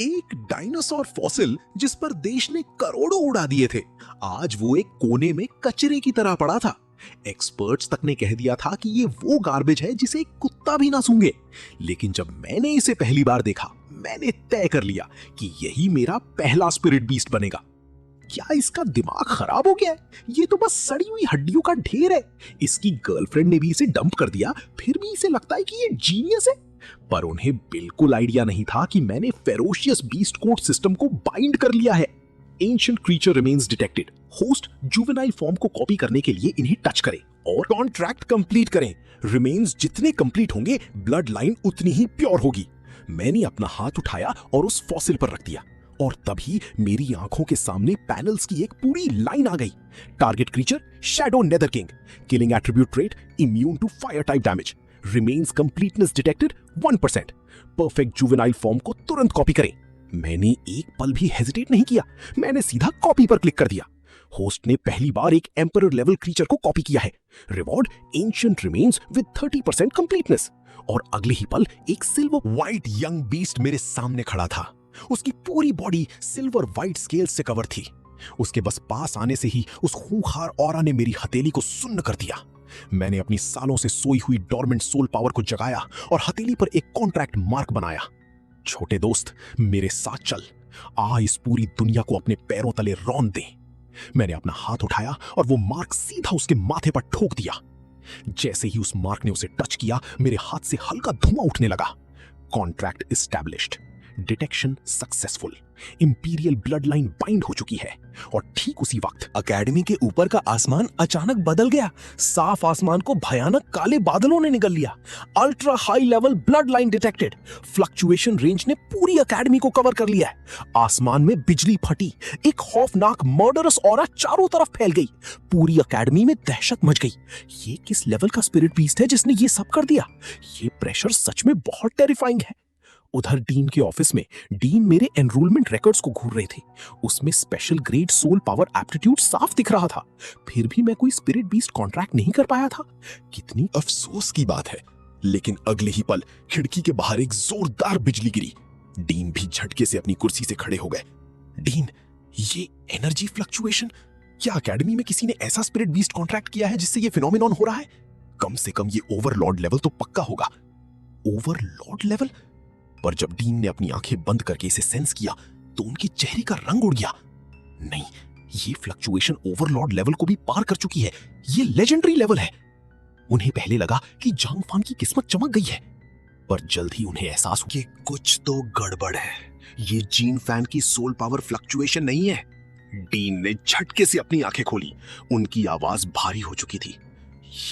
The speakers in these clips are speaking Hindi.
एक डायनासोर फॉसिल जिस पर देश ने करोड़ों उड़ा दिए थे, आज वो एक कोने में कचरे की तरह पड़ा था। एक्सपर्ट्स तक ने कह दिया था कि ये वो गार्बेज है जिसे एक कुत्ता भी ना सूंघे। लेकिन जब मैंने इसे पहली बार देखा, मैंने तय कर लिया कि यही मेरा पहला स्पिरिट बीस्ट बनेगा। क्या इसका दिमाग खराब हो गया है? ये तो बस सड़ी हुई हड्डियों का ढेर है। इसकी गर्लफ्रेंड ने भी इसे डंप कर दिया, फिर भी इसे लगता है कि ये जीनियस है। पर उन्हें बिल्कुल आइडिया नहीं था कि मैंने फेरोशियस बीस्ट कोड सिस्टम को बाइंड कर लिया है। Ancient creature remains detected. Host juvenile form को कॉपी करने के लिए इन्हें टच करें और कॉन्ट्रैक्ट कंप्लीट करें। रिमेन्स जितने कंप्लीट होंगे, ब्लड लाइन उतनी ही प्योर होगी। मैंने अपना हाथ उठाया और उस फॉसिल पर रख दिया, और तभी मेरी आंखों के सामने पैनल्स की एक पूरी लाइन आ गई। Target creature shadow nether king. Killing attribute trait immune to fire type damage. Remains completeness detected 1%। Perfect juvenile form को तुरंत कॉपी करें। मैंने एक पल भी हेजिटेट नहीं किया, मैंने सीधा कॉपी पर क्लिक कर दिया। होस्ट ने पहली बार एक एम्परर लेवल क्रीचर को कॉपी किया है। Reward ancient remains with 30% completeness. और अगले ही पल एक सिल्वर व्हाइट यंग बीस्ट मेरे सामने खड़ा था। उसकी पूरी बॉडी सिल्वर व्हाइट स्केल से कवर थी। उसके बस पास आने से ही उस खूंखार ऑरा ने मेरी हथेली को सुन्न कर दिया। मैंने अपनी सालों से सोई हुई डॉर्मेंट सोल पावर को जगाया और हथेली पर एक कॉन्ट्रैक्ट मार्क बनाया। छोटे दोस्त, मेरे साथ चल। आ इस पूरी दुनिया को अपने पैरों तले रौंद दे। मैंने अपना हाथ उठाया और वो मार्क सीधा उसके माथे पर ठोक दिया। जैसे ही उस मार्क ने उसे टच किया, मेरे हाथ से हल्का धुआं उठने लगा। Contract established. Detection successful. Imperial blood line bind हो चुकी है। और ठीक उसी वक्त अकेडमी के ऊपर का आसमान अचानक बदल गया। साफ आसमान को भयानक काले बादलों ने निगल लिया। Ultra high level blood line detected. Fluctuation range ने पूरी अकेडमी को कवर कर लिया है। आसमान में बिजली फटी। एक खौफनाक मर्डरस ऑरा चारों तरफ फैल गई। पूरी अकेडमी में दहशत मच गई। ये किस लेवल का स्पिरिट बीस्ट है जिसने ये सब कर दिया? ये प्रेशर सच में बहुत टेरिफाइंग है। उधर डीन के ऑफिस में डीन मेरे एनरोलमेंट रिकॉर्ड्स को घूर रहे थे। उसमें special grade soul power aptitude साफ दिख रहा था। फिर भी मैं कोई स्पिरिट बीस्ट कॉन्ट्रैक्ट नहीं कर पाया था। कितनी अफसोस की बात है। लेकिन अगले ही पल खिड़की के बाहर एक जोरदार बिजली गिरी। डीन भी झटके से अपनी कुर्सी से खड़े हो गए। डीन, ये एनर्जी फ्लक्चुएशन, क्या एकेडमी में किसी ने ऐसा स्पिरिट बीस्ट कॉन्ट्रैक्ट किया है जिससे ये फिनोमेनॉन हो रहा है? कम से कम ये ओवरलॉर्ड लेवल तो पक्का होगा। Overlord level? पर जब डीन ने अपनी आंखें बंद करके इसे सेंस किया तो उनके चेहरे का रंग उड़ गया। नहीं, ये फ्लक्चुएशन ओवरलॉर्ड लेवल को भी पार कर चुकी है। ये लेजेंडरी लेवल है। उन्हें पहले लगा कि जांग फान की किस्मत चमक गई है, पर जल्द ही उन्हें एहसास हुआ कि कुछ तो गड़बड़ है। ये जीन फैन की सोल पावर फ्लक्चुएशन नहीं है। डीन ने झटके से अपनी आंखें खोली। उनकी आवाज भारी हो चुकी थी।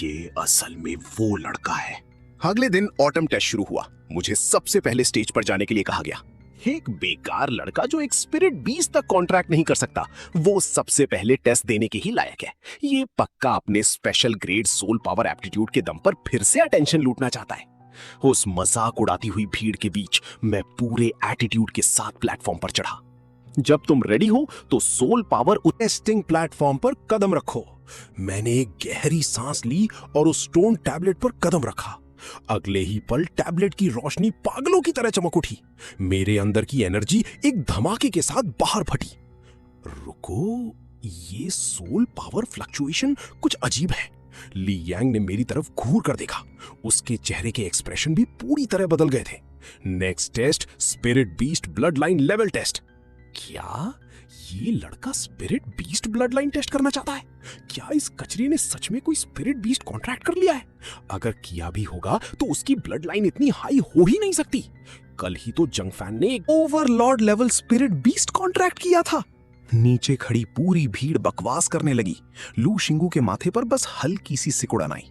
ये असल में वो लड़का है। अगले दिन ऑटम टेस्ट शुरू हुआ। मुझे सबसे पहले स्टेज पर जाने के लिए कहा गया। एक बेकार लड़का जो एक स्पिरिट बीस्ट तक कॉन्ट्रैक्ट नहीं कर सकता, वो सबसे पहले टेस्ट देने के ही लायक है। ये पक्का अपने special grade soul power aptitude के दम पर फिर से अटेंशन लूटना चाहता है। उस मजाक उड़ाती हुई भीड़ के बीच मैं पूरे एटीट्यूड के साथ प्लेटफॉर्म पर चढ़ा। जब तुम रेडी हो तो सोल पावर टेस्टिंग प्लेटफॉर्म पर कदम रखो। मैंने एक गहरी सांस ली और उस स्टोन टैबलेट पर कदम रखा। अगले ही पल टैबलेट की रोशनी पागलों की तरह चमक उठी। मेरे अंदर की एनर्जी एक धमाके के साथ बाहर फटी। रुको, ये सोल पावर फ्लक्चुएशन कुछ अजीब है। ली यांग ने मेरी तरफ घूर कर देखा। उसके चेहरे के एक्सप्रेशन भी पूरी तरह बदल गए थे। Next test, spirit beast blood line level test. क्या ये लड़का spirit beast blood line test करना चाहता है? क्या इस कचरे ने सच में कोई स्पिरिट बीस्ट कॉन्ट्रैक्ट कर लिया है? अगर किया भी होगा तो उसकी ब्लड लाइन इतनी हाई हो ही नहीं सकती। कल ही तो जंग फैन ने एक Overlord level spirit beast contract किया था। नीचे खड़ी पूरी भीड़ बकवास करने लगी। लू शिंगू के माथे पर बस हल्की सी सिकुड़न आई।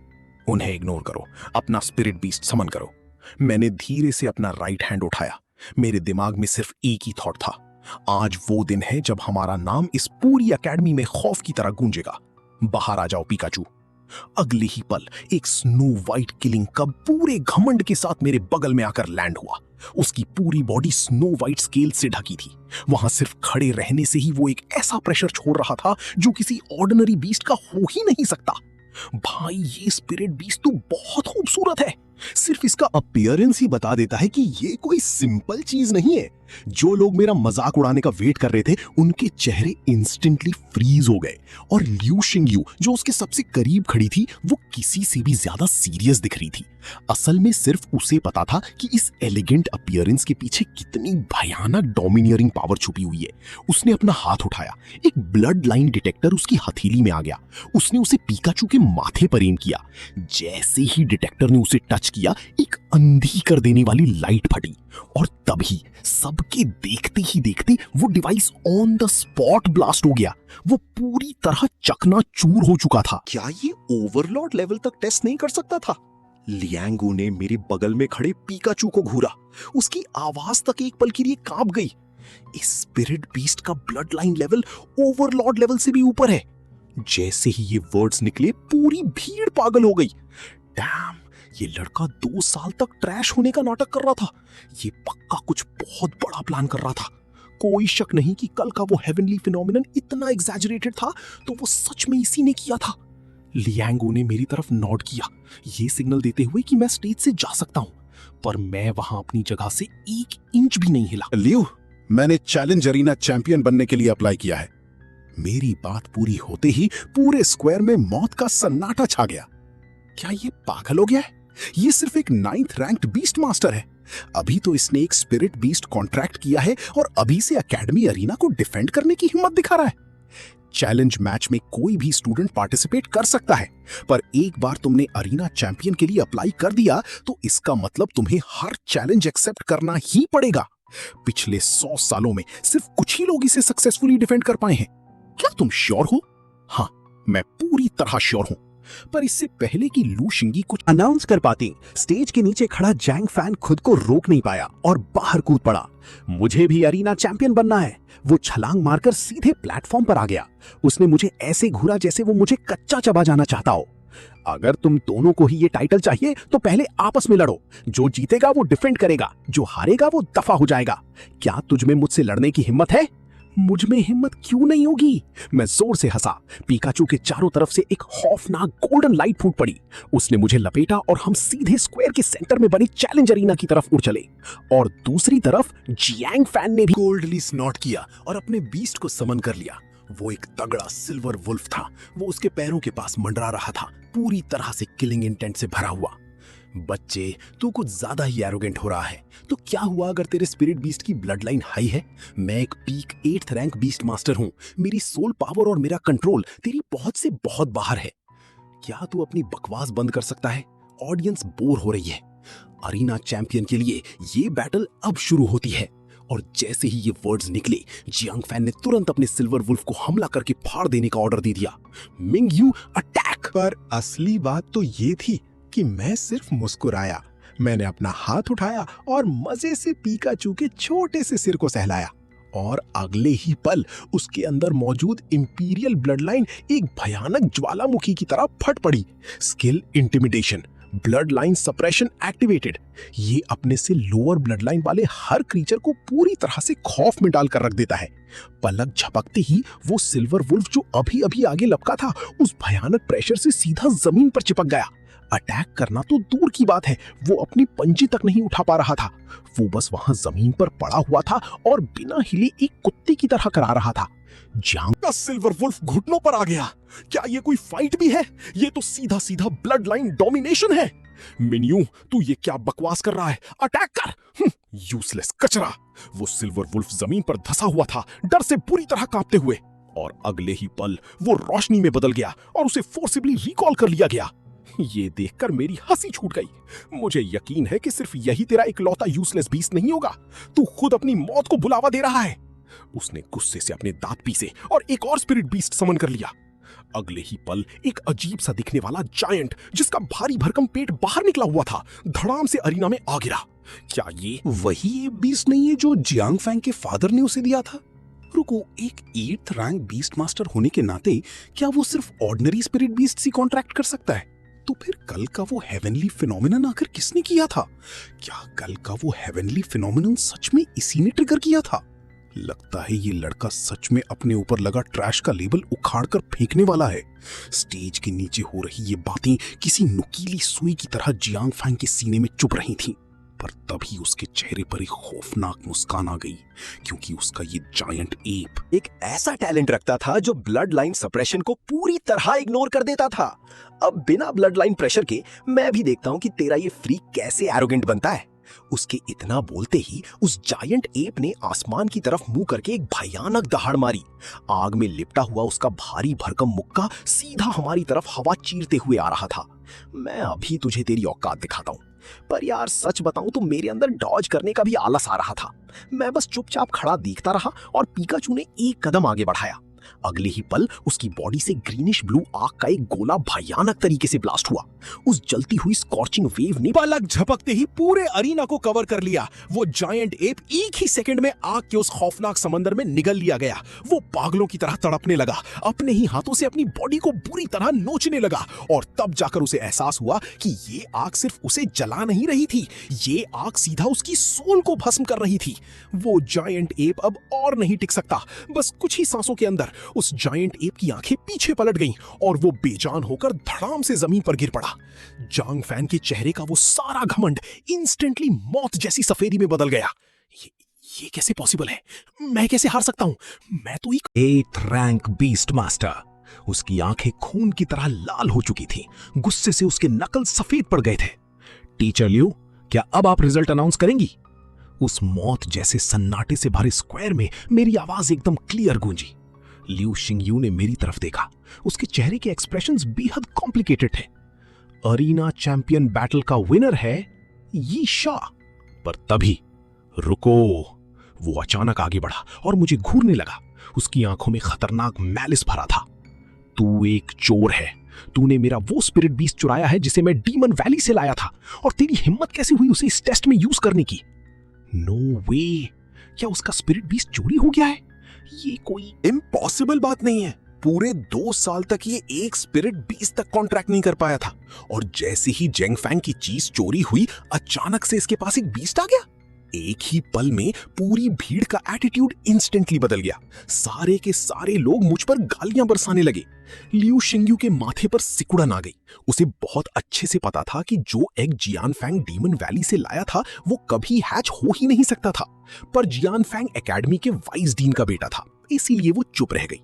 उन्हें इग्नोर करो, अपना स्पिरिट बीस्ट समन करो। मैंने धीरे से अपना राइट हैंड उठाया। मेरे दिमाग में सिर्फ एक ही थॉट था, आज वो दिन है जब हमारा नाम इस पूरी एकेडमी में खौफ की तरह गूंजेगा। बाहर आ जाओ पिकाचू। अगले ही पल एक स्नो वाइट किलिंग कब पूरे घमंड के साथ मेरे बगल में आकर लैंड हुआ। उसकी पूरी बॉडी स्नो वाइट स्केल से ढकी थी। वहां सिर्फ खड़े रहने से ही वो एक ऐसा प्रेशर छोड़ रहा था जो किसी ऑर्डिनरी बीस्ट का हो ही नहीं सकता। भाई, ये स्पिरिट बीस्ट तो बहुत खूबसूरत है। सिर्फ इसका अपीयरेंस ही बता देता है कि ये कोई सिंपल चीज नहीं है। जो लोग मेरा मजाक उड़ाने का वेट कर रहे थे उनके चेहरे इंस्टेंटली फ्रीज हो गए और लिू शिंगयू जो उसके सबसे करीब खड़ी थी वो किसी से भी ज्यादा सीरियस दिख रही थी। असल में सिर्फ उसे पता था कि इस एलिगेंट अपीयरेंस के पीछे कितनी भयानक डोमिनियरिंग पावर छुपी हुई है। उसने अपना हाथ उठाया, एक ब्लड लाइन डिटेक्टर उसकी हथेली में आ गया। उसने उसे पिकाचू के माथे पर एम किया। जैसे ही डिटेक्टर ने उसे टच किया एक अंधी कर देने वाली लाइट फटी और तभी सबके देखते ही देखते वो device on the spot blast हो गया। वो पूरी तरह चकनाचूर हो चुका था। क्या ये ओवरलॉर्ड लेवल तक टेस्ट नहीं कर सकता था? लियांगू ने मेरे बगल में खड़े पिकाचू को घूरा। उसकी आवाज तक एक पल के लिए कांप गई। इस स्पिरिट बीस्ट का blood line level Overlord level से भी ऊपर है। जैसे ही ये वर्ड्स निकले पूरी भीड़ पागल हो गई। डैम, ये लड़का 2 साल तक ट्रैश होने का नाटक कर रहा था। ये पक्का कुछ बहुत बड़ा प्लान कर रहा था। कोई शक नहीं कि कल का वो हेवनली फिनोमिनन इतना एग्जैजरेटेड था तो वो सच में इसी ने किया था। लियांगू ने मेरी तरफ नॉड किया, ये सिग्नल देते हुए कि मैं स्टेज से जा सकता हूं, पर मैं वहां अपनी जगह से 1 इंच भी नहीं हिला। लियो, मैंने चैलेंज अरीना चैंपियन बनने के लिए अप्लाई किया है। मेरी बात पूरी होते ही पूरे स्क्वायर में मौत का सन्नाटा छा गया। क्या ये पागल हो गया है? ये सिर्फ एक 9th रैंक्ड बीस्ट मास्टर है। अभी तो इसने एक स्पिरिट बीस्ट कॉन्ट्रैक्ट किया है और अभी से एकेडमी अरीना को डिफेंड करने की हिम्मत दिखा रहा है। चैलेंज मैच में कोई भी स्टूडेंट पार्टिसिपेट कर सकता है, पर एक बार तुमने अरीना चैंपियन के लिए अप्लाई कर दिया तो इसका मतलब तुम्हें हर चैलेंज एक्सेप्ट करना ही पड़ेगा। पिछले 100 सालों में सिर्फ कुछ ही लोग इसे सक्सेसफुली डिफेंड कर पाए हैं। क्या तुम श्योर हो? हाँ, मैं पूरी तरह श्योर हूं। पर इससे पहले कि लू शिंगी कुछ अनाउंस कर पाती, स्टेज के नीचे खड़ा जैंग फैन खुद को रोक नहीं पाया और बाहर कूद पड़ा। मुझे भी अरीना चैंपियन बनना है। वो छलांग मारकर सीधे प्लेटफॉर्म पर आ गया। उसने मुझे ऐसे घूरा जैसे वो मुझे कच्चा चबा जाना चाहता हो। अगर तुम दोनों को ही ये टाइटल चाहिए तो पहले आपस में लड़ो। जो जीतेगा वो डिफेंड करेगा, जो हारेगा वो दफा हो जाएगा। क्या तुझ में मुझसे लड़ने की हिम्मत है? मुझ में हिम्मत क्यों नहीं होगी? मैं जोर से हंसा। पिकाचू के चारों तरफ से एक खौफनाक गोल्डन लाइट फूट पड़ी। उसने मुझे लपेटा और हम सीधे स्क्वायर के सेंटर में बनी चैलेंज अरीना की तरफ उड़ चले। और दूसरी तरफ जियांग फैन ने भी कोल्डली स्नॉट किया और अपने बीस्ट को समन कर लिया। वो एक तगड़ा सिल्वर वुल्फ था। वो उसके पैरों के पास मंडरा रहा था, पूरी तरह से किलिंग इंटेंट से भरा हुआ। बच्चे, तू कुछ ज्यादा ही एरोगेंट हो रहा है। तो क्या हुआ अगर तेरे स्पिरिट बीस्ट की ब्लड लाइन हाई है? मैं एक peak 8th rank beast master हूं। मेरी सोल पावर और मेरा कंट्रोल तेरी पहुंच से बहुत बाहर है। क्या तू अपनी बकवास बंद कर सकता है? ऑडियंस बोर हो रही है। अरीना चैंपियन के लिए ये बैटल अब शुरू होती है। और जैसे ही ये वर्ड्स निकले, जियांग फैन ने तुरंत अपने सिल्वर वुल्फ को हमला करके फाड़ देने का ऑर्डर दे दिया। Mingyu attack! पर असली बात तो ये थी कि मैं सिर्फ मुस्कुराया। मैंने अपना हाथ उठाया और मजे से पिकाचू के छोटे से सिर को सहलाया और अगले ही पल उसके अंदर मौजूद इंपीरियल ब्लड लाइन एक भयानक ज्वालामुखी की तरह फट पड़ी। Skill intimidation, blood line suppression activated. ये अपने से लोअर ब्लड लाइन वाले हर क्रीचर को पूरी तरह से खौफ में डालकर रख देता है। पलक झपकते ही वो सिल्वर वुल्फ जो अभी अभी आगे लपका था उस भयानक प्रेशर से सीधा जमीन पर चिपक गया। अटैक करना तो दूर की बात है, वो अपनी पंजे तक नहीं उठा पा रहा था। वो बस वहां जमीन पर पड़ा हुआ था और बिना हिले एक कुत्ते की तरह करा रहा था। जियांग का सिल्वर वुल्फ घुटनों पर आ गया। क्या ये कोई फाइट भी है? ये तो सीधा सीधा ब्लड लाइन डोमिनेशन है। मिन्यू, तू ये क्या बकवास कर रहा है? अटैक कर! यूजलेस कचरा! वो सिल्वर वुल्फ जमीन पर धंसा हुआ था, डर से बुरी तरह कांपते हुए। और अगले ही पल वो रोशनी में बदल गया और उसे फोर्सिबली रिकॉल कर लिया गया। ये देखकर मेरी हंसी छूट गई। मुझे यकीन है कि सिर्फ यही तेरा इकलौता यूजलेस बीस्ट नहीं होगा। तू खुद अपनी मौत को बुलावा दे रहा है। उसने गुस्से से अपने दांत पीसे और एक और स्पिरिट बीस्ट समन कर लिया। अगले ही पल एक अजीब सा दिखने वाला जायंट जिसका भारी भरकम पेट बाहर निकला हुआ था, धड़ाम से अरीना में आ गिरा। क्या ये वही बीस्ट नहीं है जो जियांग फैंग के फादर ने उसे दिया था? रुको, एक 8th रैंक बीस्ट मास्टर होने के नाते क्या वो सिर्फ ऑर्डिनरी स्पिरिट बीस्ट ही कॉन्ट्रैक्ट कर सकता है? तो फिर कल का वो हेवनली फिनोमिनन आखिर किसने किया था? क्या कल का वो हेवनली फिनोमिनन सच में इसी ने ट्रिगर किया था? लगता है ये लड़का सच में अपने ऊपर लगा ट्रैश का लेबल उखाड़कर फेंकने वाला है। स्टेज के नीचे हो रही ये बातें किसी नुकीली सुई की तरह जियांग फैंग के सीने में चुभ रही थीं। पर तभी उसके चेहरे पर एक खौफनाक मुस्कान आ गई, क्योंकि उसका ये जायंट एप एक ऐसा टैलेंट रखता था जो ब्लड लाइन सप्रेशन को पूरी तरह इग्नोर कर देता था। अब बिना ब्लड लाइन प्रेशर के मैं भी देखता हूँ कि तेरा ये फ्रीक कैसे एरोगेंट बनता है। उसके इतना बोलते ही उस जायंट एप ने आसमान की तरफ मुंह करके एक भयानक दहाड़ मारी। आग में लिपटा हुआ उसका भारी भरकम मुक्का सीधा हमारी तरफ हवा चीरते हुए आ रहा था। मैं अभी तुझे तेरी औकात दिखाता हूँ। पर यार सच बताऊं तो मेरे अंदर डॉज करने का भी आलस आ रहा था। मैं बस चुपचाप खड़ा देखता रहा और पीकाचू ने एक कदम आगे बढ़ाया। अगले ही पल उसकी बॉडी से ग्रीनिश ब्लू आग का एक गोला भयानक तरीके से ब्लास्ट हुआ। उस जलती हुई स्कॉर्चिंग वेव ने पलक झपकते ही पूरे अरीना को कवर कर लिया। वो जायंट एप एक ही सेकंड में आग के उस खौफनाक समंदर में निगल लिया गया। वो पागलों की तरह तड़पने लगा, अपने ही हाथों से अपनी बॉडी को बुरी तरह नोचने लगा। और तब जाकर उसे एहसास हुआ कि ये आग सिर्फ उसे जला नहीं रही थी, ये आग सीधा उसकी सोल को भस्म कर रही थी। वो जायंट एप अब और नहीं टिक सकता। बस कुछ ही सांसों के अंदर उस जायंट एप की आंखें पीछे पलट गईं और वो बेजान होकर धड़ाम से जमीन पर गिर पड़ा। जांग फैन के चेहरे का वो सारा घमंड इंस्टेंटली मौत जैसी सफेदी में बदल गया। ये कैसे पॉसिबल है? मैं कैसे हार सकता हूं? मैं तो एक 8th रैंक बीस्ट मास्टर। उसकी आंखें खून की तरह लाल हो चुकी थीं। गुस्से से उसके नकल सफेद पड़ गए थे। टीचर लियू, क्या अब आप रिजल्ट अनाउंस करेंगी? उस मौत जैसे सन्नाटे से भरे स्क्वायर में मेरी आवाज एकदम क्लियर गूंजी। लियू शिंगयू ने मेरी तरफ देखा। उसके चेहरे के एक्सप्रेशंस बेहद कॉम्प्लिकेटेड थे। अरीना चैंपियन बैटल का विनर है यी शा। पर तभी रुको, वो अचानक आगे बढ़ा और मुझे घूरने लगा। उसकी आंखों में खतरनाक मैलिस भरा था। तू एक चोर है। तूने मेरा वो स्पिरिट बीस्ट चुराया है जिसे मैं डीमन वैली से लाया था। और तेरी हिम्मत कैसे हुई उसे इस टेस्ट में यूज करने की? नो वे, क्या उसका स्पिरिट बीस्ट चोरी हो गया है? ये कोई इम्पॉसिबल बात नहीं है। पूरे 2 साल तक ये एक स्पिरिट बीस्ट तक कॉन्ट्रैक्ट नहीं कर पाया था, और जैसे ही जेंग फैंग की चीज चोरी हुई अचानक से इसके पास एक बीस्ट आ गया। एक ही पल में पूरी भीड़ का एटीट्यूड इंस्टेंटली बदल गया। सारे के सारे लोग मुझ पर गालियां बरसाने लगे। लियू शिंगयू के माथे पर सिकुड़न आ गई। उसे बहुत अच्छे से पता था कि जो एग जियान फैंग डीमन वैली से लाया था वो कभी हैच हो ही नहीं सकता था। पर जियान फैंग एकेडमी के वाइस डीन का बेटा था, इसीलिए वो चुप रह गई।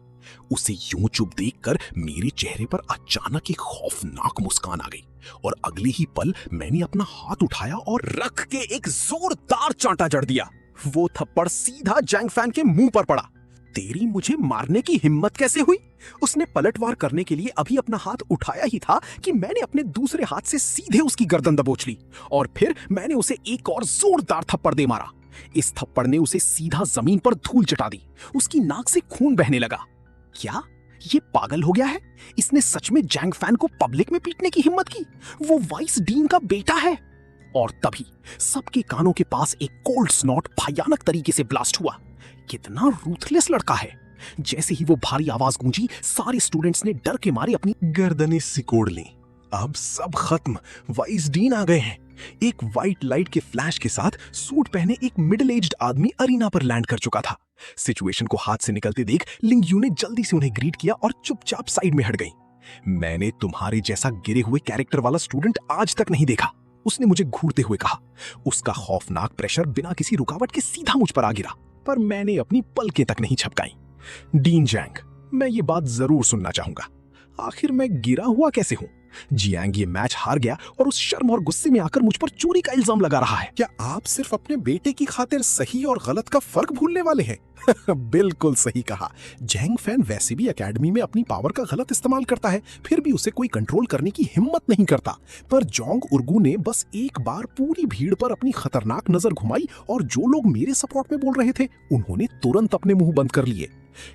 उसे यूं चुप देखकर मेरे चेहरे पर अचानक एक खौफनाक मुस्कान आ गई, और अगले ही पल मैंने अपना हाथ उठाया और रख के एक जोरदार चांटा जड़ दिया। वो थप्पड़ सीधा जैंग फैन के मुंह पर पड़ा। तेरी मुझे मारने की हिम्मत कैसे हुई? उसने पलटवार करने के लिए अभी अपना हाथ उठाया ही था कि मैंने अपने दूसरे हाथ से सीधे उसकी गर्दन दबोच ली, और फिर मैंने उसे एक और जोरदार थप्पड़ दे मारा। इस थप्पड़ ने उसे सीधा जमीन पर धूल चटा दी। उसकी नाक से खून बहने लगा। क्या ये पागल हो गया है? इसने सच में जैंग फैन को पब्लिक में पीटने की हिम्मत की? वो वाइस डीन का बेटा है। और तभी सबके कानों के पास एक कोल्ड स्नॉट भयानक तरीके से ब्लास्ट हुआ। कितना रूथलेस लड़का है। जैसे ही वो भारी आवाज गूंजी, सारे स्टूडेंट्स ने डर के मारे अपनी गर्दनें सिकोड़ ली। अब सब खत्म। वाइस डीन आ गए हैं। एक व्हाइट लाइट के फ्लैश के साथ सूट पहने एक मिडिल एज्ड आदमी अरीना पर लैंड कर चुका था। सिचुएशन को हाथ से निकलते देख लिंग यू ने जल्दी से उन्हें ग्रीट किया और चुपचाप साइड में हट गई। मैंने तुम्हारे जैसा गिरे हुए कैरेक्टर वाला स्टूडेंट आज तक नहीं देखा, उसने मुझे घूरते हुए कहा। उसका खौफनाक प्रेशर बिना किसी रुकावट के सीधा मुझ पर आ गिरा, पर मैंने अपनी पलकें तक नहीं झपकाई। डीन जैंग, मैं ये बात जरूर सुनना चाहूंगा, आखिर मैं गिरा हुआ कैसे हूं? जियांग ये मैच हार गया और उस शर्म और गुस्से में आकर मुझ पर चोरी का इल्जाम लगा रहा है। क्या आप सिर्फ अपने बेटे की खातिर सही और गलत का फर्क भूलने वाले हैं? बिल्कुल सही कहा। जैंग फैन वैसे भी एकेडमी में अपनी पावर का गलत इस्तेमाल करता है, फिर भी उसे कोई कंट्रोल करने की हिम्मत नहीं करता। पर जोंग उर्गू ने बस एक बार पूरी भीड़ पर अपनी खतरनाक नजर घुमाई और जो लोग मेरे सपोर्ट में बोल रहे थे उन्होंने तुरंत अपने मुंह बंद कर लिए।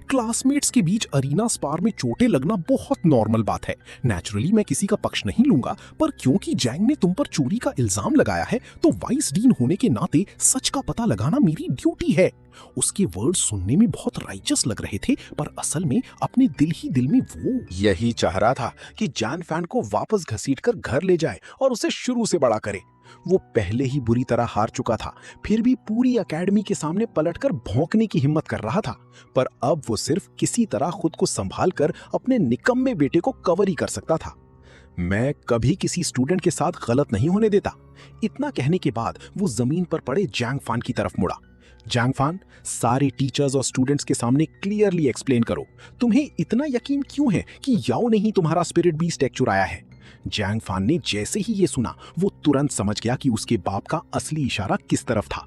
क्लासमेट्स के बीच अरीना स्पार में चोटें लगना बहुत नॉर्मल बात है। नेचुरली मैं किसी का पक्ष नहीं लूंगा, पर क्योंकि जैंग ने तुम पर चोरी का इल्जाम लगाया है तो वाइस डीन होने के नाते सच का पता लगाना मेरी ड्यूटी है। उसके वर्ड सुनने में बहुत राइचस लग रहे थे, पर असल में अपने दिल ही दिल में वो यही चाह रहा था कि जैन फैन को वापस घसीटकर घर ले जाए और उसे शुरू से बड़ा करे। वो पहले ही बुरी तरह हार चुका था, फिर भी पूरी एकेडमी के सामने पलटकर भौंकने की हिम्मत कर रहा था। पर अब वो सिर्फ किसी तरह खुद को संभाल कर अपने निकम्मे बेटे को कवर ही कर सकता था। मैं कभी किसी स्टूडेंट के साथ गलत नहीं होने देता। इतना कहने के बाद वो जमीन पर पड़े जैंग फान की तरफ मुड़ा। जैंग फान, सारे टीचर्स और स्टूडेंट्स के सामने क्लियरली एक्सप्लेन करो, तुम्हें इतना यकीन क्यों है कि याओ ने ही तुम्हारा स्पिरिट बीस्ट एग चुराया है। जैंग फान ने जैसे ही ये सुना, वो तुरंत समझ गया कि उसके बाप का असली इशारा किस तरफ था।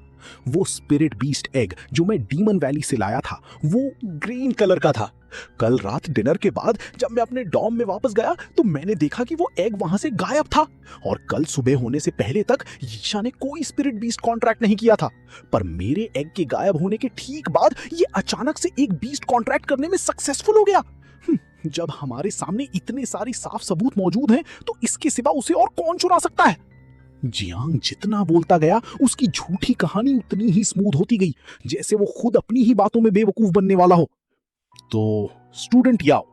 वो स्पिरिट बीस्ट एग जो मैं डीमन वैली से लाया था, वो ग्रीन कलर का था। कल रात डिनर के बाद जब मैं अपने डॉर्म में वापस गया तो मैंने देखा कि वो एग वहां से गायब था, और कल सुबह होने से पहले तक यीशा ने कोई स्पिरिट बीस्ट कॉन्ट्रैक्ट नहीं किया था। पर मेरे एग के गायब होने के ठीक बाद ये अचानक से एक बीस्ट कॉन्ट्रैक्ट करने में सक्सेसफुल हो गया। जब हमारे सामने इतने सारे साफ सबूत मौजूद हैं तो इसके सिवा उसे और कौन चुरा सकता है। जियांग जितना बोलता गया उसकी झूठी कहानी उतनी ही स्मूथ होती गई, जैसे वो खुद अपनी ही बातों में बेवकूफ बनने वाला हो। तो स्टूडेंट याओ,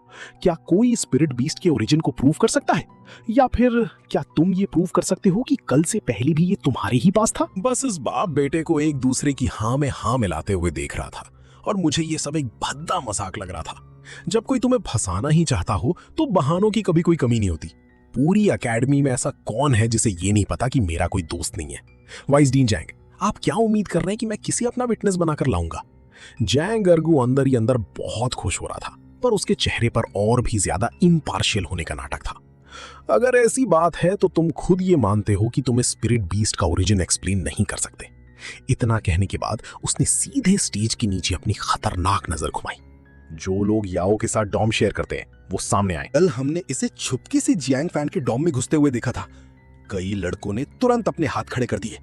क्या कोई स्पिरिट बीस्ट के ओरिजिन को प्रूव कर सकता है, या फिर क्या तुम ये प्रूव कर सकते हो कि कल से पहले भी ये तुम्हारे ही पास था? बस इस बाप बेटे को एक दूसरे की हाँ में हाँ मिलाते हुए देख रहा था, और मुझे ये सब एक भद्दा मजाक लग रहा था। जब कोई तुम्हें फंसाना ही चाहता हो तो बहानों की कभी कोई कमी नहीं होती। पूरी एकेडमी में ऐसा कौन है जिसे ये नहीं पता कि मेरा कोई दोस्त नहीं है। वाइस डीन जैंग, आप क्या उम्मीद कर रहे हैं कि मैं किसी अपना विटनेस बनाकर लाऊंगा? जैंग अर्गू अंदर ही अंदर बहुत खुश हो रहा था, पर उसके चेहरे पर और भी ज्यादा इम्पार्शियल होने का नाटक था। अगर ऐसी बात है तो तुम खुद ये मानते हो कि तुम स्पिरिट बीस्ट का ओरिजिन एक्सप्लेन नहीं कर सकते। इतना कहने के बाद उसने सीधे स्टेज के नीचे अपनी खतरनाक नजर घुमाई। जो लोग याओ के साथ डॉम शेयर करते हैं वो सामने आए। कल हमने इसे छुपके से जियांग फैन के डॉम में घुसते हुए देखा था। कई लड़कों ने तुरंत अपने हाथ खड़े कर दिए।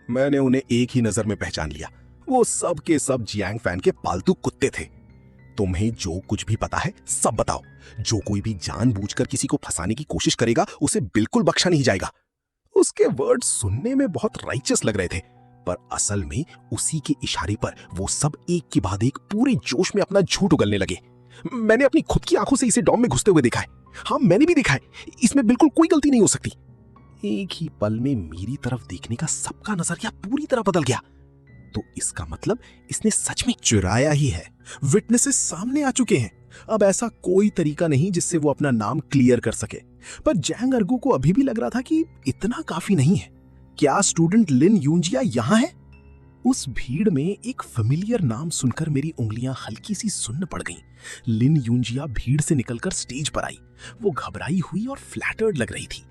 मैंने उन्हें एक ही नजर में पहचान लिया। वो सब के सब जियांग फैन के पालतू कुत्ते थे। तुम्हें जो कुछ भी पता है सब बताओ। जो कोई भी जानबूझकर किसी को फंसाने की कोशिश करेगा उसे बिल्कुल बख्शा नहीं जाएगा। उसके वर्ड सुनने में बहुत राइचस लग रहे थे, पर असल में उसी के इशारे पर वो सब एक के बाद एक पूरे जोश में अपना झूठ उगलने लगे। मैंने अपनी खुद की आंखों से इसे डॉम में घुसते हुए देखा है। हाँ, मैंने भी देखा है। इसमें बिल्कुल कोई गलती नहीं हो सकती। एक ही पल में मेरी तरफ देखने का सबका नजरिया पूरी तरह बदल गया। तो इसका मतलब इसने सच में चुराया ही है। विटनेसेस सामने आ चुके हैं। अब ऐसा कोई तरीका नहीं जिससे वो अपना नाम क्लियर कर सके। पर जैंग अर्गू को अभी भी लग रहा था कि इतना काफी नहीं है। क्या स्टूडेंट लिन यूंजिया यहां है? उस भीड़ में एक फेमिलियर नाम सुनकर मेरी उंगलियां हल्की सी सुन्न पड़ गईं। लिन यूंजिया भीड़ से निकलकर स्टेज पर आई। वो घबराई हुई और फ्लैटर्ड लग रही थी।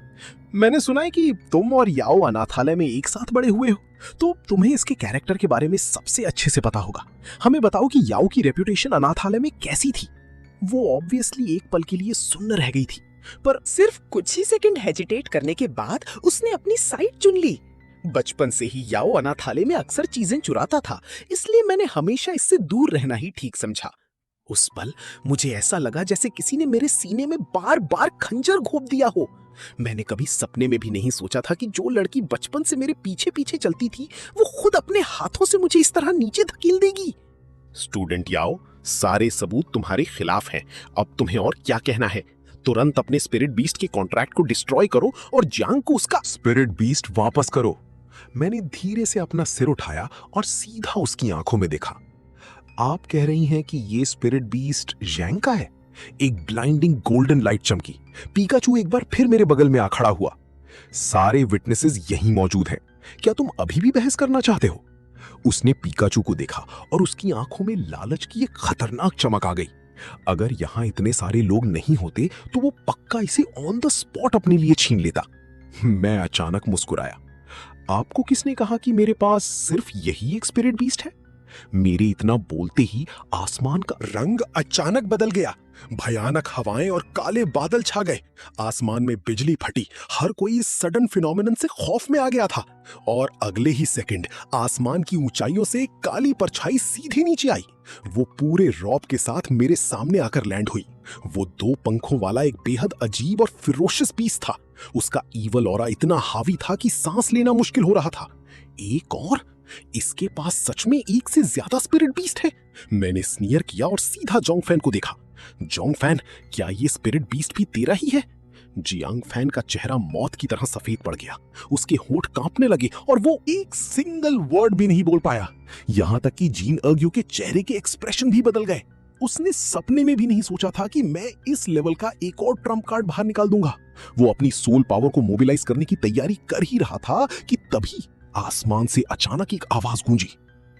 मैंने सुना है कि तुम और याओ अनाथालय में एक साथ बड़े हुए हो, तो तुम्हें इसके कैरेक्टर के बारे में सबसे अच्छे से पता होगा। हमें बताओ कि याओ की रेपुटेशन अनाथालय में कैसी थी? वो ऑब्वियसली एक पल के लिए सुन्न रह गई थी, पर सिर्फ कुछ ही सेकंड हेजिटेट करने के बाद उसने अपनी साइड चुन ली। बचपन से ही याओ अनाथालय में अक्सर चीजें चुराता था, इसलिए मैंने हमेशा इससे दूर रहना ही ठीक समझा। उस पल मुझे ऐसा लगा जैसे किसी ने मेरे सीने में बार बार खंजर घोंप दिया हो। मैंने कभी सपने में भी नहीं सोचा था कि जो लड़की बचपन से मेरे पीछे पीछे चलती थी वो खुद अपने हाथों से मुझे इस तरह नीचे धकेल देगी। स्टूडेंट याओ, सारे सबूत तुम्हारे खिलाफ हैं। अब तुम्हें और क्या कहना है? तुरंत अपने स्पिरिट बीस्ट के कॉन्ट्रैक्ट को डिस्ट्रॉय करो और जियांग को उसका स्पिरिट बीस्ट वापस करो। मैंने धीरे से अपना सिर उठाया और सीधा उसकी आंखों में देखा। आप कह रही हैं कि ये स्पिरिट बीस्ट जियांग का है? एक ब्लाइंडिंग गोल्डन लाइट चमकी। पीकाचू एक बार फिर मेरे बगल में आ खड़ा हुआ। सारे विटनेसेस यहीं मौजूद हैं। क्या तुम अभी भी बहस करना चाहते हो? उसने पीकाचू को देखा और उसकी आंखों में लालच की एक खतरनाक चमक आ गई। अगर यहां इतने सारे लोग नहीं होते तो वो पक्का इसे ऑन द स्पॉट अपने लिए छीन लेता। मैं अचानक मुस्कुराया। आपको किसने कहा कि मेरे पास सिर्फ यही एक स्पिरिट बीस्ट है? मेरे इतना बोलते ही आसमान का रंग अचानक बदल गया। भयानक हवाएं और काले बादल छा गए। आसमान में बिजली फटी। हर कोई इस सडन फिनोमिनन से खौफ में आ गया था, और अगले ही सेकंड आसमान की ऊंचाइयों से एक काली परछाई सीधे नीचे आई। वो पूरे रौब के साथ मेरे सामने आकर लैंड हुई। वो 2 पंखों वाला एक बेहद अजीब और फिरोशियस बीस्ट था। उसका ईवल ऑरा इतना हावी था कि सांस लेना मुश्किल हो रहा था। एक और, इसके पास सच में एक से ज्यादा स्पिरिट बीस्ट है। मैंने स्नीयर किया और सीधा जोंग फैन को देखा। जोंग फैन, क्या ये स्पिरिट बीस्ट भी तेरा ही है? जियांग फैन का चेहरा मौत की तरह सफेद पड़ गया। उसके होंठ कांपने लगे और वो एक सिंगल वर्ड भी नहीं बोल पाया। यहां तक कि जीन अर्ग्यू के चेहरे के एक्सप्रेशन भी बदल गए। उसने सपने में भी नहीं सोचा था कि मैं इस लेवल का एक और ट्रम्प कार्ड बाहर निकाल दूंगा। वो अपनी सोल पावर को मोबिलाइज करने की तैयारी कर ही रहा था कि तभी आसमान से अचानक एक आवाज गूंजी।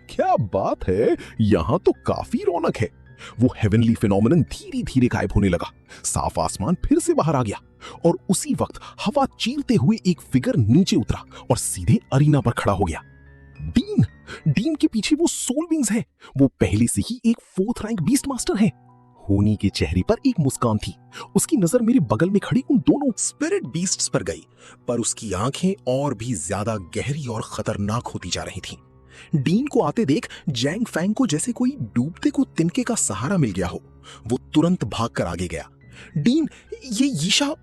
क्या बात है, यहां तो काफी रौनक है। वो हेवनली फिनोमिनन धीरे धीरे गायब होने लगा। साफ आसमान फिर से बाहर आ गया और उसी वक्त हवा चीरते हुए एक फिगर नीचे उतरा और सीधे अरीना पर खड़ा हो गया। डीन के पीछे वो सोल विंग्स है। वो पहले से ही एक 4th रैंक बीस्ट मास्टर है। होनी के चेहरे पर एक मुस्कान थी। उसकी नजर मेरे बगल में खड़ी उन दोनों स्पिरिट बीस्ट्स पर गई, पर उसकी आंखें और भी ज्यादा गहरी और खतरनाक होती जा रही थीं। डीन को आते देख जैंग फैंग को जैसे कोई डूबते को तिनके का सहारा मिल गया हो। वो तुरंत भागकर आगे गया। डीन, ये यीशा।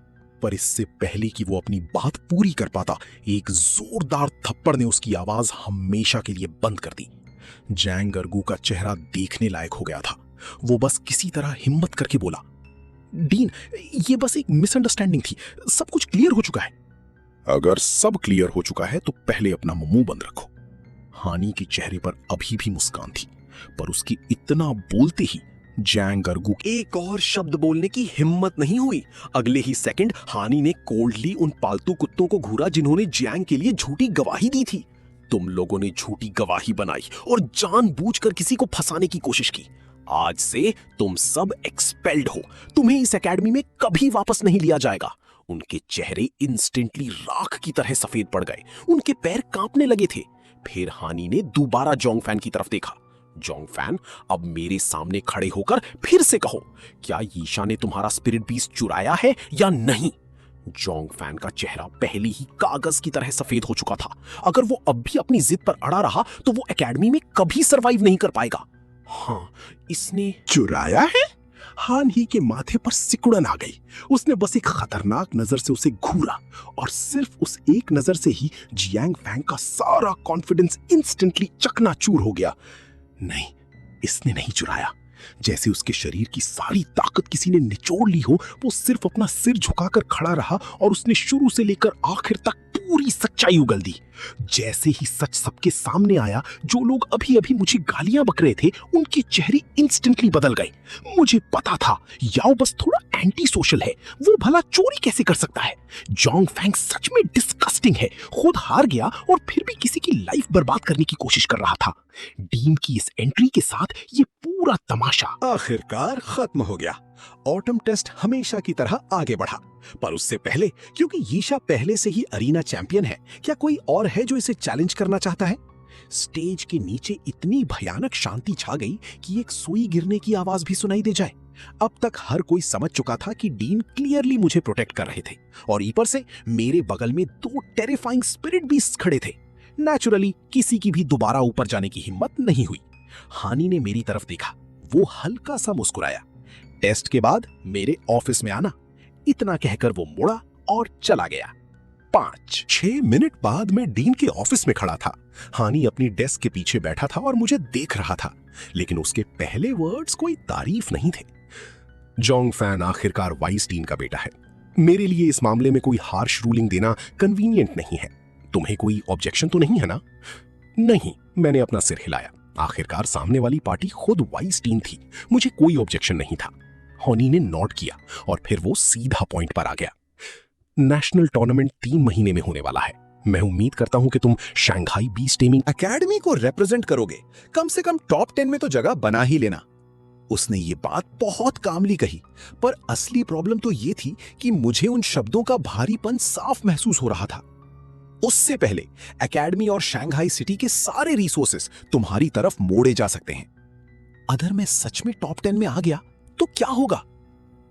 पर इससे पहले कि वो अपनी बात पूरी कर पाता, एक जोरदार थप्पड़ ने उसकी आवाज हमेशा के लिए बंद कर दी। जैंग अर्गू का चेहरा देखने लायक हो गया था। वो बस किसी तरह हिम्मत करके बोला, डीन, ये बस एक मिसअंडरस्टैंडिंग थी, सब कुछ क्लियर हो चुका है। अगर सब क्लियर हो चुका है तो पहले अपना मुंह बंद रखो। हानि के चेहरे पर अभी भी मुस्कान थी, पर उसके इतना बोलते ही जैंग अर्गू एक और शब्द बोलने की हिम्मत नहीं हुई। अगले ही सेकंड हानि ने कोल्डली उन पालतू कुत्तों को घूरा जिन्होंने जैंग के लिए झूठी गवाही दी थी। तुम लोगों ने झूठी गवाही बनाई और जानबूझकर किसी को फंसाने की कोशिश की। आज से तुम सब एक्सपेल्ड हो। तुम्हें इस एकेडमी में कभी वापस नहीं लिया जाएगा। उनके चेहरे इंस्टेंटली राख की तरह सफेद पड़ गए। उनके पैर कांपने लगे थे। फिर हानि ने दोबारा जोंग फैन की तरफ देखा। जोंग फैन, अब मेरे सामने खड़े होकर फिर से कहो, क्या यीशा ने तुम्हारा स्पिरिट बीस्ट चुराया है या नहीं? जोंग फैन का चेहरा पहले ही कागज की तरह सफेद हो चुका था। अगर वो अब भी अपनी जिद पर अड़ा रहा तो वो एकेडमी में कभी सरवाइव नहीं कर पाएगा। हाँ, इसने चुराया है? हान ही के माथे पर सिकुड़न आ गई। उसने बस एक खतरनाक नजर से उसे घूरा और सिर्फ उस एक नजर से ही जियांग फैंग का सारा कॉन्फिडेंस इंस्टेंटली चकनाचूर हो गया। नहीं, इसने नहीं चुराया। जैसे उसके शरीर की सारी ताकत किसी ने निचोड़ ली हो। वो सिर्फ अपना सिर झुकाकर खड़ा रहा और उसने शुरू से लेकर आखिर तक पूरी सच्चाई उगल दी। जैसे ही सच सबके सामने आया, जो लोग अभी अभी मुझे गालियां बक रहे थे, उनके चेहरे इंस्टेंटली बदल गए। मुझे पता था याओ बस थोड़ा एंटी सोशल है। वो भला चोरी कैसे कर सकता है? जोंग फैंग सच में डिस्गस्टिंग है। खुद हार गया और फिर भी किसी की लाइफ बर्बाद करने की कोशिश कर रहा था। डीन की इस एंट्री के साथ ये पूरा तमाशा आखिरकार खत्म हो गया। ऑटम टेस्ट हमेशा की तरह आगे बढ़ा, पर उससे पहले, क्योंकि यीशा पहले से ही अरीना चैंपियन है, क्या कोई और है जो इसे चैलेंज करना चाहता है? स्टेज के नीचे इतनी भयानक शांति छा गई कि एक सुई गिरने की आवाज भी सुनाई दे जाए। अब तक हर कोई समझ चुका था कि डीन क्लियरली मुझे प्रोटेक्ट कर रहे थे और ऊपर से मेरे बगल में 2 टेरिफाइंग स्पिरिट बीस्ट खड़े थे। नेचुरली किसी की भी दोबारा ऊपर जाने की हिम्मत नहीं हुई। हानि ने मेरी तरफ देखा। वो हल्का सा मुस्कुराया। टेस्ट के बाद मेरे ऑफिस में आना, इतना कहकर वो मुड़ा और चला गया। 5-6 मिनट बाद मैं डीन के ऑफिस में खड़ा था। हानि अपनी डेस्क के पीछे बैठा था और मुझे देख रहा था, लेकिन उसके पहले वर्ड्स कोई तारीफ नहीं थे। जोंग फैन आखिरकार वाइसटीन का बेटा है। मेरे लिए इस मामले में कोई हार्श रूलिंग देना कन्वीनियंट नहीं है। तुम्हें कोई ऑब्जेक्शन तो नहीं है ना? नहीं, मैंने अपना सिर हिलाया। आखिरकार सामने वाली पार्टी खुद वाइसटीन थी। मुझे कोई ऑब्जेक्शन नहीं था। हॉनी ने नोट किया और फिर वो सीधा पॉइंट पर आ गया। नेशनल टूर्नामेंट 3 महीने में होने वाला है। मैं उम्मीद करता हूं कि तुम शंघाई बीस्ट टेमिंग एकेडमी को रिप्रेजेंट करोगे। कम से कम टॉप 10 में तो जगह बना ही लेना। उसने ये बात बहुत कामली कही, पर असली प्रॉब्लम तो ये थी कि मुझे उन शब्दों का भारीपन साफ महसूस हो रहा था। उससे पहले एकेडमी और शंघाई सिटी के सारे रिसोर्सेस तुम्हारी तरफ मोड़े जा सकते हैं। अगर मैं सच में टॉप 10 में आ गया तो क्या होगा?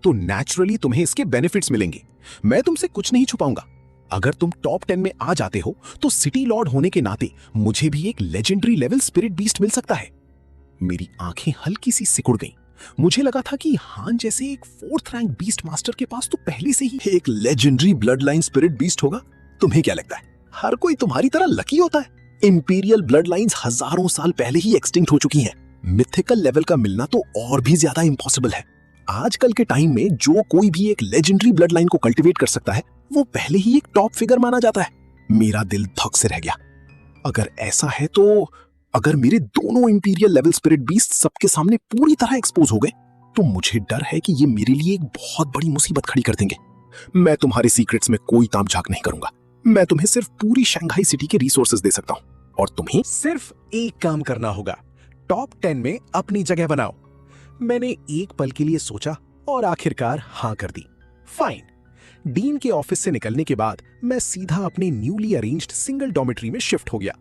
तो नेचुरली तुम्हें इसके बेनिफिट्स मिलेंगे। मैं तुमसे कुछ नहीं छुपाऊंगा। अगर तुम टॉप 10 में आ जाते हो तो सिटी लॉर्ड होने के नाते मुझे भी एक लेजेंडरी लेवल स्पिरिट बीस्ट मिल सकता है। मेरी आंखें हल्की सी सिकुड़ गईं। मुझे लगा था कि हान जैसे एक 4th रैंक बीस्ट मास्टर के पास तो पहले से ही एक legendary blood line spirit beast होगा। तुम्हें क्या लगता है हर कोई तुम्हारी तरह लकी होता है? इंपीरियल ब्लड लाइन्स हजारों साल पहले ही एक्सटिंक्ट हो चुकी हैं। मिथिकल लेवल का मिलना तो और भी ज्यादा इम्पॉसिबल है। आजकल के टाइम में जो कोई भी एक लेजेंडरी ब्लड लाइन को कल्टीवेट कर सकता है वो पहले ही एक टॉप फिगर माना जाता है। मेरा दिल धक से रह गया। अगर ऐसा है तो अगर मेरे दोनों इंपीरियल लेवल स्पिरिट बीस्ट सबके सामने पूरी तरह एक्सपोज हो गए तो मुझे डर है कि ये मेरे लिए एक बहुत बड़ी मुसीबत खड़ी कर देंगे। मैं तुम्हारे सीक्रेट्स में कोई ताम झांक नहीं करूंगा। मैं तुम्हें सिर्फ पूरी शंघाई सिटी के रिसोर्सेज दे सकता हूं और तुम्हें सिर्फ एक काम करना होगा, टॉप 10 में अपनी जगह बनाओ। मैंने एक पल के लिए सोचा और आखिरकार हां कर दी। फाइन। डीन के ऑफिस से निकलने के बाद मैं सीधा अपने न्यूली अरेंज्ड सिंगल डॉर्मेटरी में शिफ्ट हो गया।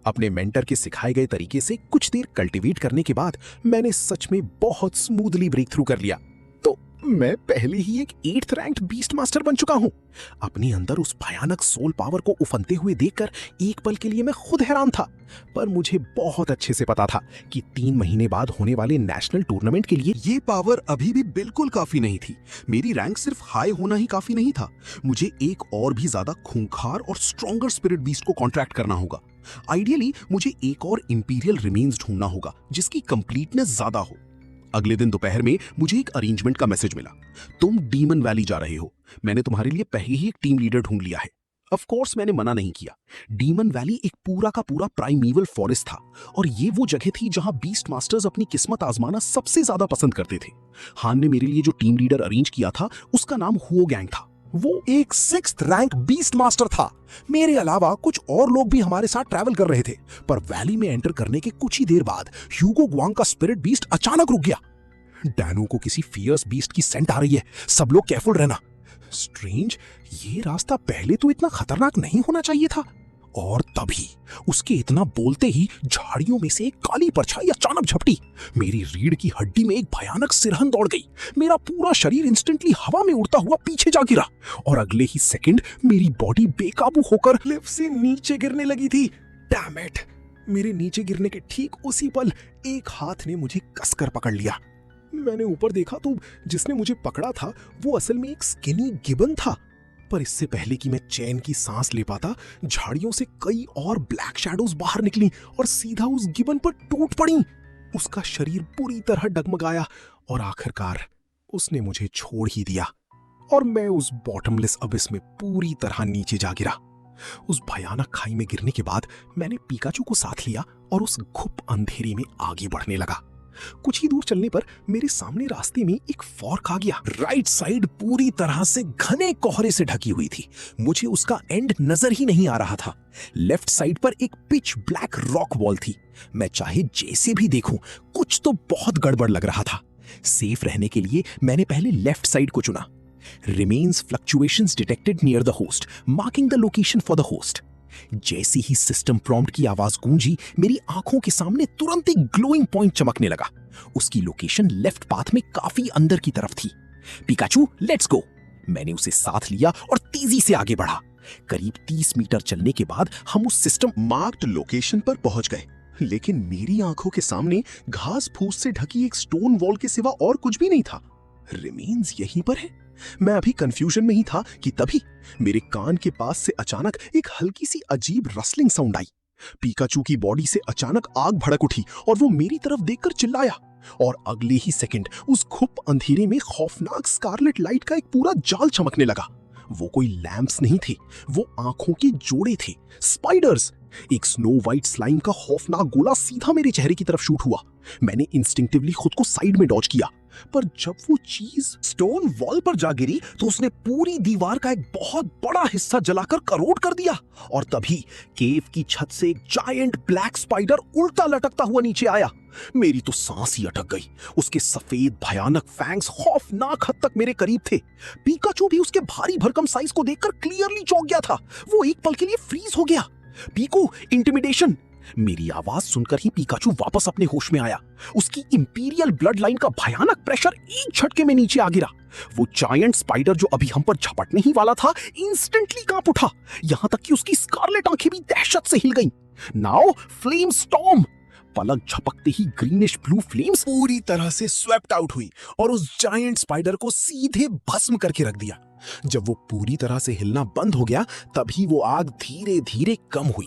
अपने मेंटर के सिखाए गए तरीके से कुछ देर कल्टीवेट करने के बाद मैंने सच में बहुत स्मूथली ब्रेक थ्रू कर लिया। तो मैं पहले ही एक 8th रैंक्ड बीस्ट मास्टर बन चुका हूं। अपने अंदर उस भयानक सोल पावर को उफनते हुए देखकर एक पल के लिए मैं खुद हैरान था, पर मुझे बहुत अच्छे से पता था कि 3 महीने बाद होने वाले नेशनल टूर्नामेंट के लिए ये पावर अभी भी बिल्कुल काफी नहीं थी। मेरी रैंक सिर्फ हाई होना ही काफी नहीं था, मुझे एक और भी ज्यादा खूंखार और स्ट्रॉन्गर स्पिरिट बीस्ट को कॉन्ट्रैक्ट करना होगा। आइडियली मुझे एक और इंपीरियल रिमेन्स ढूंढना होगा जिसकी कंप्लीटनेस ज्यादा हो। अगले दिन दोपहर में मुझे एक अरेंजमेंट का मैसेज मिला। तुम डीमन वैली जा रहे हो, मैंने तुम्हारे लिए पहले ही एक टीम लीडर ढूंढ लिया है। ऑफ कोर्स मैंने मना नहीं किया। डीमन वैली एक पूरा का पूरा प्राइमेवल फॉरेस्ट था और ये वो जगह थी जहां बीस्ट मास्टर्स अपनी किस्मत आजमाना सबसे ज्यादा पसंद करते थे। हान ने मेरे लिए जो टीम लीडर अरेंज किया था उसका नाम हुओ गैंग था। वो एक 6th रैंक बीस्ट मास्टर था। मेरे अलावा कुछ और लोग भी हमारे साथ ट्रैवल कर रहे थे, पर वैली में एंटर करने के कुछ ही देर बाद ह्यूगो ग्वांग का स्पिरिट बीस्ट अचानक रुक गया। डैनो को किसी फियर्स बीस्ट की सेंट आ रही है, सब लोग केयरफुल रहना। स्ट्रेंज, ये रास्ता पहले तो इतना खतरनाक नहीं होना चाहिए था। और तभी उसके इतना बोलते ही झाड़ियों में से एक काली परछाई अचानक झपटी। मेरी रीढ़ की हड्डी में एक भयानक सिरहन दौड़ गई। मेरा पूरा शरीर इंस्टेंटली हवा में उड़ता हुआ पीछे जा गिरा और अगले ही सेकंड मेरी बॉडी बेकाबू होकर लिफ्ट से नीचे गिरने लगी थी। Damn it! मेरे नीचे गिरने के ठीक उसी पल एक हाथ ने मुझे कसकर पकड़ लिया। मैंने ऊपर देखा तो जिसने मुझे पकड़ा था वो असल में एक स्किनी गिबन था। पर इससे पहले कि मैं चैन की सांस ले पाता, झाड़ियों से कई और ब्लैक शैडोज बाहर निकली और सीधा उस गिबन पर टूट पड़ी। उसका शरीर पूरी तरह डगमगाया और आखिरकार उसने मुझे छोड़ ही दिया और मैं उस बॉटमलेस अबिस में पूरी तरह नीचे जा गिरा। उस भयानक खाई में गिरने के बाद मैंने पिकाचू को साथ लिया और उस घुप अंधेरे में आगे बढ़ने लगा। कुछ ही दूर चलने पर मेरे सामने रास्ते में एक फॉर्क आ गया। राइट साइड पूरी तरह से घने कोहरे से ढकी हुई थी, मुझे उसका एंड नजर ही नहीं आ रहा था। लेफ्ट साइड पर एक पिच ब्लैक रॉक वॉल थी। मैं चाहे जैसे भी देखूं कुछ तो बहुत गड़बड़ लग रहा था। सेफ रहने के लिए मैंने पहले लेफ्ट साइड को चुना। Remains fluctuations detected near the host, marking the location for the host. जैसे ही सिस्टम प्रॉम्प्ट की आवाज गूंजी, मेरी आंखों के सामने तुरंत एक ग्लोइंग पॉइंट चमकने लगा। उसकी लोकेशन लेफ्ट पाथ में काफी अंदर की तरफ थी। Pikachu, let's go! मैंने उसे साथ लिया और तेजी से आगे बढ़ा। करीब 30 मीटर चलने के बाद हम उस सिस्टम मार्क्ड लोकेशन पर पहुंच गए, लेकिन मेरी आंखों के सामने घास फूस से ढकी एक स्टोन वॉल के सिवा और कुछ भी नहीं था। रिमेन्स यहीं पर है। मैं अभी कंफ्यूजन में ही था कि तभी मेरे कान के पास से अचानक एक हल्की सी अजीब रसलिंग साउंड आई। पिकाचू की बॉडी से अचानक आग भड़क उठी और वो मेरी तरफ देखकर चिल्लाया और अगले ही सेकंड उस घुप अंधेरे में खौफनाक स्कारलेट लाइट का एक पूरा जाल चमकने लगा। वो कोई लैंप्स नहीं थे, वो आंखों के जोड़े थे, स्पाइडर्स। एक स्नो वाइट स्लाइम का खौफनाक गोला सीधा मेरे चेहरे की तरफ शूट हुआ। मैंने इंस्टिंक्टिवली खुद को साइड में डॉज किया, पर जब वो चीज स्टोन वॉल पर जा गिरी तो उसने पूरी दीवार का एक बहुत बड़ा हिस्सा जलाकर करोड़ कर दिया। और तभी केव की छत से एक जायंट ब्लैक स्पाइडर उल्टा लटकता हुआ नीचे आया। मेरी तो सांस ही अटक गई। उसके सफेद भयानक फैंग्स खौफनाक हद तक मेरे करीब थे। पिकाचू भी उसके भारी भरकम साइज को देखकर क्लियरली चौंक गया था। वो एक पल के लिए फ्रीज हो गया। पीकू, इंटिमिडेशन! मेरी आवाज सुनकर ही पिकाचू वापस अपने होश में आया। उसकी इंपीरियल ब्लड लाइन का भयानक प्रेशर एक झटके में नीचे आ गिरा। वो जायंट स्पाइडर जो अभी हम पर झपटने ही वाला था, इंस्टेंटली कांप उठा। यहां तक कि उसकी स्कारलेट आंखें भी दहशत से हिल गईं। Now flame storm! पलक झपकते ही ग्रीनिश ब्लू फ्लेम्स पूरी तरह से स्वेप्ट आउट हुई और उस जायंट स्पाइडर को सीधे भस्म करके रख दिया। जब वो पूरी तरह से हिलना बंद हो गया, तभी वो आग धीरे धीरे कम हुई।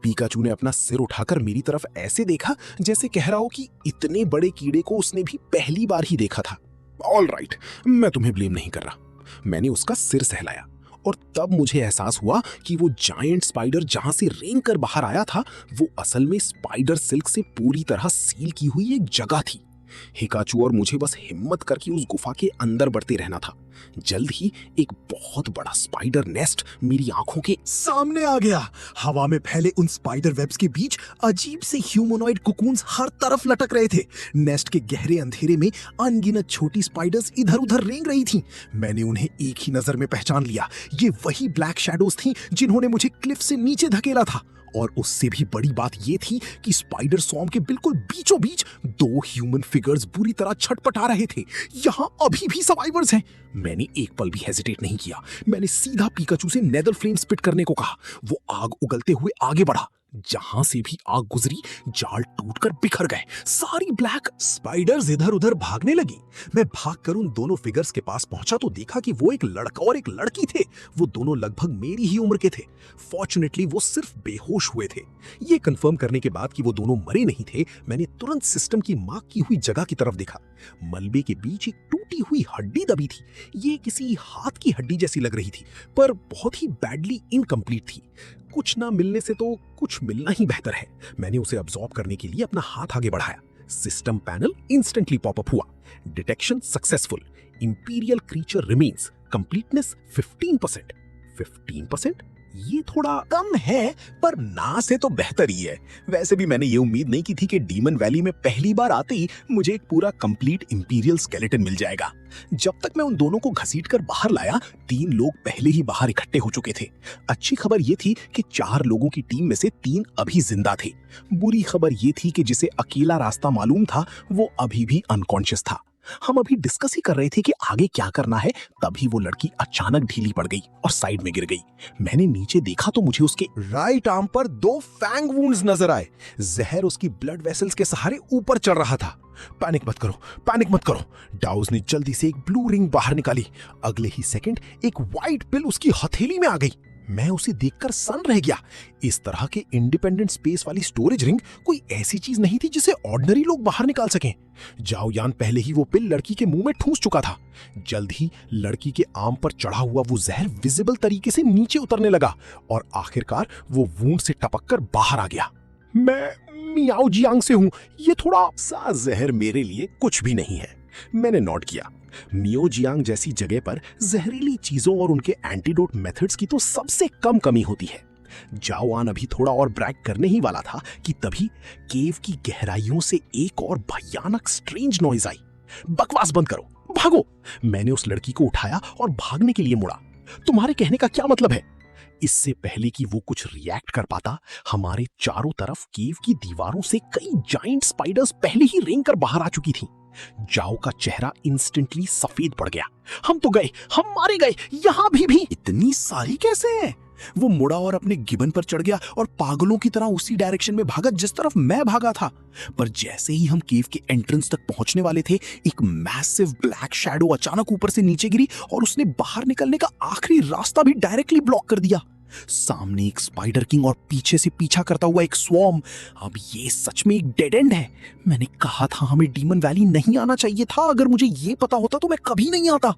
पिकाचू ने अपना सिर उठाकर मेरी तरफ ऐसे देखा जैसे कह रहा हो कि इतने बड़े कीड़े को उसने भी पहली बार ही देखा था। ऑलराइट, मैं तुम्हें ब्लेम नहीं कर रहा। मैंने उसका सिर सहलाया और तब मुझे एहसास हुआ कि वो जायंट स्पाइडर जहां से रेंग कर बाहर आया था, वो असल में स्पाइडर सिल्क से पूरी तरह सील की हुई एक जगह थी। हिकाचू और मुझे बस हिम्मत करके उस गुफा के अंदर बढ़ते रहना था। जल्द ही एक बहुत बड़ा स्पाइडर नेस्ट मेरी आंखों के सामने आ गया। हवा में फैले उन स्पाइडर वेब्स के बीच अजीब से ह्यूमनॉइड कुकून्स हर तरफ लटक रहे थे। नेस्ट के गहरे अंधेरे में अनगिनत छोटी स्पाइडर्स इधर उधर रेंग रही थीं। मैंने उन्हें एक ही नजर में पहचान लिया। ये वही ब्लैक शैडोज थीं जिन्होंने मुझे क्लिफ से नीचे धकेला था। और उससे भी बड़ी बात यह थी कि स्पाइडर स्वॉर्म के बिल्कुल बीचों बीच दो ह्यूमन फिगर्स बुरी तरह छटपटा रहे थे। यहां अभी भी सर्वाइवर्स हैं। मैंने एक पल भी हेजिटेट नहीं किया। मैंने सीधा पिकाचू से नेदर फ्लेम स्पिट करने को कहा। वो आग उगलते हुए आगे बढ़ा। जहां से भी आग गुजरी, जाल टूटकर बिखर गए। सारी ब्लैक स्पाइडर्स इधर उधर भागने लगी। मैं भागकर उन दोनों फिगर्स के पास पहुंचा तो देखा कि वो एक लड़का और एक लड़की थे। वो दोनों लगभग मेरी ही उम्र के थे। फॉर्चुनेटली वो सिर्फ बेहोश हुए थे। ये कंफर्म करने के बाद कि वो दोनों मरे नहीं थे, मैंने तुरंत सिस्टम की मार्क की हुई जगह की तरफ देखा। मलबे के बीच एक टूटी हुई हड्डी दबी थी। ये किसी हाथ की हड्डी जैसी लग रही थी, पर बहुत ही बैडली इनकम्प्लीट थी। कुछ ना मिलने से तो कुछ मिलना ही बेहतर है। मैंने उसे अब्सॉर्ब करने के लिए अपना हाथ आगे बढ़ाया। सिस्टम पैनल इंस्टेंटली पॉपअप हुआ। Detection successful. Imperial creature remains. Completeness 15%। 15%? ये थोड़ा कम है, पर ना से तो बेहतर ही है। वैसे भी मैंने ये उम्मीद नहीं की थी कि डीमन वैली में पहली बार आते ही मुझे एक पूरा कंप्लीट इंपीरियल स्केलेटन मिल जाएगा। जब तक मैं उन दोनों को घसीटकर बाहर लाया, 3 लोग पहले ही बाहर इकट्ठे हो चुके थे। अच्छी खबर ये थी कि 4 लोगों की टीम में से 3 अभी जिंदा थे। बुरी खबर ये थी कि जिसे अकेला रास्ता मालूम था, वो अभी भी अनकॉन्शियस था। हम अभी डिस्कस ही कर रहे थे कि आगे क्या करना है, तभी वो लड़की अचानक ढीली पड़ गई और साइड में गिर गई। मैंने नीचे देखा तो मुझे उसके राइट आर्म पर 2 फैंग वुंड्स नजर आए। जहर उसकी ब्लड वेसल्स के सहारे ऊपर चढ़ रहा था। पैनिक मत करो, पैनिक मत करो। डाउज ने जल्दी से एक ब्लू रिंग बाहर निकाली। अगले ही सेकंड एक व्हाइट पिल उसकी हथेली में आ गई। मैं उसे देखकर सन रह गया। इस तरह के इंडिपेंडेंट स्पेस वाली स्टोरेज रिंग कोई ऐसी चीज नहीं थी जिसे ऑर्डिनरी लोग बाहर निकाल सकें। जाओ यान पहले ही वो पिल लड़की के मुंह में ठूंस चुका था। जल्द ही लड़की के आर्म पर चढ़ा हुआ वो जहर विजिबल तरीके से नीचे उतरने लगा और आखिरकार वो वूंड से टपककर बाहर आ गया। मैं मियाओ जियांग से हूं। ये थोड़ा सा जहर मेरे लिए कुछ भी नहीं है। मैंने नोट किया। मियो जियांग जैसी जगह पर जहरीली चीजों और उनके एंटीडोट मेथड्स की तो सबसे कम कमी होती है। जाओआन अभी थोड़ा और ब्रैग करने ही वाला था कि तभी केव की गहराइयों से एक और भयानक स्ट्रेंज नॉइज आई। बकवास बंद करो, भागो। मैंने उस लड़की को उठाया और भागने के लिए मुड़ा। तुम्हारे कहने का क्या मतलब है? इससे पहले कि वो कुछ रिएक्ट कर पाता, हमारे चारों तरफ केव की दीवारों से कई जायंट स्पाइडर्स पहले ही रेंग कर बाहर आ चुकी थीं। जाओ का चेहरा इंस्टेंटली सफेद पड़ गया। हम तो गए, हम मारे गए। यहां भी इतनी सारी कैसे हैं? वो मुड़ा और अपने गिबन पर चढ़ गया और पागलों की तरह उसी डायरेक्शन में भागा जिस तरफ मैं भागा था। पर जैसे ही हम केव के एंट्रेंस तक पहुंचने वाले थे, एक मैसिव ब्लैक शैडो अचानक ऊपर से नीचे गिरी और उसने बाहर निकलने का आखिरी रास्ता भी डायरेक्टली ब्लॉक कर दिया। सामने एक स्पाइडर किंग और पीछे से पीछा करता हुआ एक स्वॉर्म। अब ये सच में एक डेड एंड है। मैंने कहा था हमें डीमन वैली नहीं आना चाहिए था। अगर मुझे ये पता होता तो मैं कभी नहीं आता।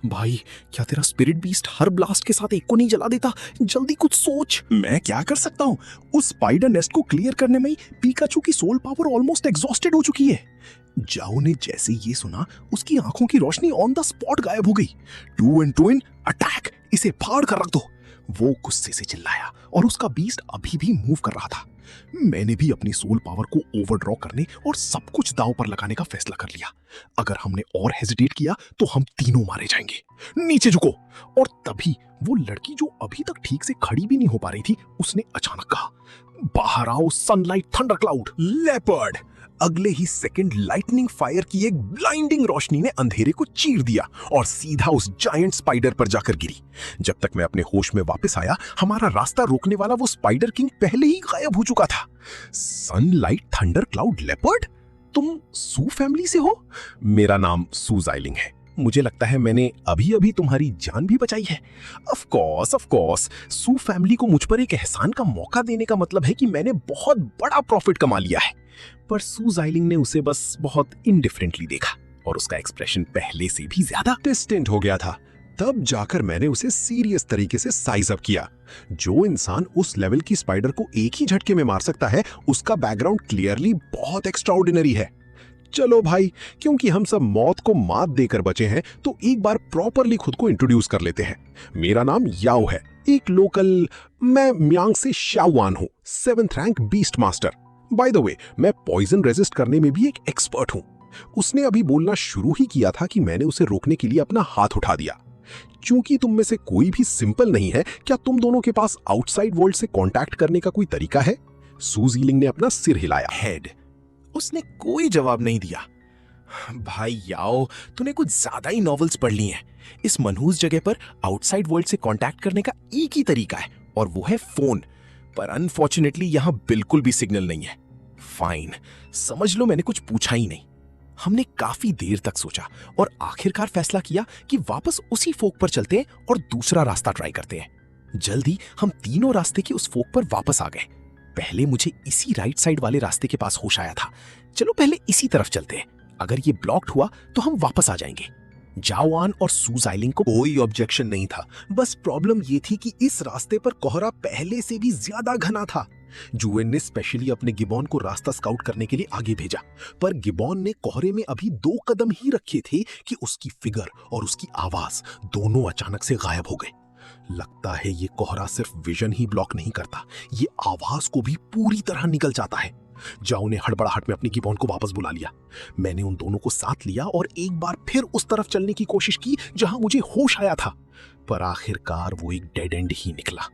भाई, क्या तेरा स्पिरिट बीस्ट हर ब्लास्ट के साथ एक को नहीं जला देता? जल्दी कुछ सोच। मैं क्या कर सकता हूँ? उस स्पाइडर नेस्ट को क्लियर करने में ही पिकाचू की सोल पावर ऑलमोस्ट एग्जॉस्टेड हो चुकी है। जाओ ने जैसे ये सुना, उसकी आंखों की रोशनी ऑन द स्पॉट गायब हो गई। 2 इन अटैक, इसे फाड़ कर रख दो। वो गुस्से से चिल्लाया और उसका बीस्ट अभी भी मूव कर रहा था। मैंने भी अपनी सोल पावर को ओवरड्रॉ करने और सब कुछ दांव पर लगाने का फैसला कर लिया। अगर हमने और हेजिटेट किया तो हम तीनों मारे जाएंगे। नीचे झुको। और तभी वो लड़की जो अभी तक ठीक से खड़ी भी नहीं हो पा रही थी, उसने अचानक कहा, बाहर आओ सनलाइट थंडर क्लाउड लेपर्ड। अगले ही सेकंड लाइटनिंग फायर की एक ब्लाइंडिंग रोशनी ने अंधेरे को चीर दिया और सीधा उस जायंट स्पाइडर पर जाकर गिरी। जब तक मैं अपने होश में वापस आया, हमारा रास्ता रोकने वाला वो स्पाइडर किंग पहले ही गायब हो चुका था। सनलाइट थंडर क्लाउड लेपर्ड, तुम सू फैमिली से हो? मेरा नाम सू जाइलिंग है। मुझे लगता है मैंने अभी अभी तुम्हारी जान भी बचाई है। ऑफ कोर्स, सू फैमिली को मुझ पर एक एहसान का मौका देने का मतलब है कि मैंने बहुत बड़ा प्रॉफिट कमा लिया है। पर सू जाइलिंग ने उसे बस बहुत इनडिफरेंटली देखा। और उसका एक्सप्रेशन पहले से भी ज्यादा डिस्टेंट हो गया था। तब जाकर मैंने उसे सीरियस तरीके से साइज अप किया। जो इंसान उस लेवल की स्पाइडर को एक ही झटके में मार सकता है, उसका बैकग्राउंड क्लियरली बहुत एक्स्ट्राऑर्डिनरी है। चलो भाई, क्योंकि हम सब मौत को मात देकर बचे हैं, तो एक बार प्रॉपरली खुद को इंट्रोड्यूस कर लेते हैं। मेरा नाम याओ है, एक लोकल, मैं म्यांग से शाओवान हूँ, 7th rank beast master. By the way, मैं पॉइजन रेजिस्ट करने में भी एक एक्सपर्ट हूँ। उसने अभी बोलना शुरू ही किया था कि मैंने उसे रोकने के लिए अपना हाथ उठा दिया। क्योंकि तुम में से कोई भी सिंपल नहीं है, क्या तुम दोनों के पास आउटसाइड वर्ल्ड से कांटेक्ट करने का कोई तरीका है? सू ज़ीलिंग ने अपना सिर हिलाया। हेड। उसने कोई जवाब नहीं दिया। भाई याओ, तूने कुछ ज्यादा ही नॉवेल्स पढ़ ली हैं। इस मनहूस जगह पर आउटसाइड वर्ल्ड से कांटेक्ट करने का एक ही तरीका है, और वो है फोन। पर अनफॉर्चुनेटली यहां बिल्कुल भी सिग्नल नहीं है। फाइन, समझ लो मैंने कुछ पूछा ही नहीं। हमने काफी देर तक सोचा और आखिरकार फैसला किया कि वापस उसी फोक पर चलते हैं और दूसरा रास्ता ट्राई करते हैं। जल्दी हम तीनों रास्ते के उस फोक पर वापस आ गए। पहले मुझे इसी राइट साइड वाले रास्ते के पास होश आया था। चलो पहले इसी तरफ चलते हैं, अगर ये ब्लॉक्ड हुआ तो हम वापस आ जाएंगे। जाओआन और सू ज़ाइलिंग को कोई ऑब्जेक्शन नहीं था, बस प्रॉब्लम ये थी कि इस रास्ते पर कोहरा पहले से भी ज्यादा घना था। जुएन ने स्पेशली अपने गिबॉन को रास्ता स्काउट करने के लिए आगे भेजा, पर गिबॉन ने कोहरे में अभी 2 कदम ही रखे थे कि उसकी फिगर और उसकी आवाज दोनों अचानक से गायब हो गए। लगता है ये कोहरा सिर्फ विजन ही ब्लॉक नहीं करता, ये आवाज को भी पूरी तरह निकल जाता है। जाओ ने हड़बड़ाहट में अपनी गिबॉन को वापस बुला लिया। मैंने उन दोनों को साथ लिया और एक बार फिर उस तरफ चलने की कोशिश की जहां मुझे होश आया था, पर आखिरकार वो एक डेड एंड ही निकला।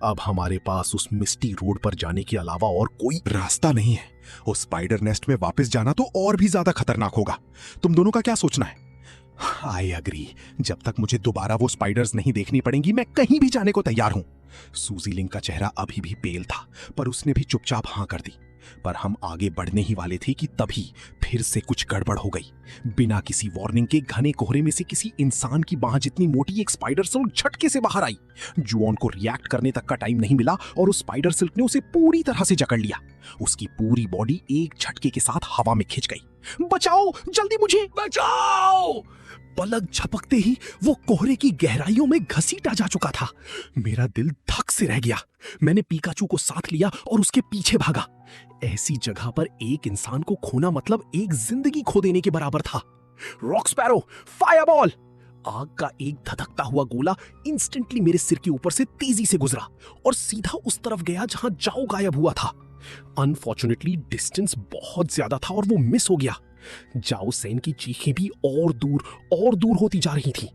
अब हमारे पास उस मिस्टी रोड पर जाने के अलावा और कोई रास्ता नहीं है। उस स्पाइडर नेस्ट में वापस जाना तो और भी ज्यादा खतरनाक होगा। तुम दोनों का क्या सोचना है? आई अग्री, जब तक मुझे दोबारा वो स्पाइडर्स नहीं देखनी पड़ेंगी, मैं कहीं भी जाने को तैयार हूं। सू ज़ीलिंग का चेहरा अभी भी पेल था, पर उसने भी चुपचाप हाँ कर दी। पर हम आगे बढ़ने ही वाले थे कि तभी फिर से कुछ गड़बड़ हो गई। बिना किसी वार्निंग के घने कोहरे में से किसी इंसान की बांह जितनी मोटी एक स्पाइडर सिल्क झटके से बाहर आई। जुआन को रिएक्ट करने तक का टाइम नहीं मिला और उस स्पाइडर सिल्क ने उसे पूरी तरह से जकड़ लिया। उसकी पूरी बॉडी एक झटके के साथ हवा में खिंच गई। बचाओ, जल्दी मुझे बचाओ! पलक झपकते ही वो कोहरे की गहराइयों में घसीटा जा चुका था। मेरा दिल धक से रह गया। मैंने पीकाचू को साथ लिया और उसके पीछे भागा। ऐसी जगह पर एक इंसान को खोना मतलब एक जिंदगी खो देने के बराबर था। Rock sparrow, fireball! आग का एक धधकता हुआ गोला इंस्टेंटली मेरे सिर के ऊपर से तेजी से गुजरा और सीधा उस तरफ गया जहां जाओ गायब हुआ था। अनफॉर्चुनेटली डिस्टेंस बहुत ज्यादा था और वो मिस हो गया। जाओ सेन की चीखें भी और दूर होती जा रही थी।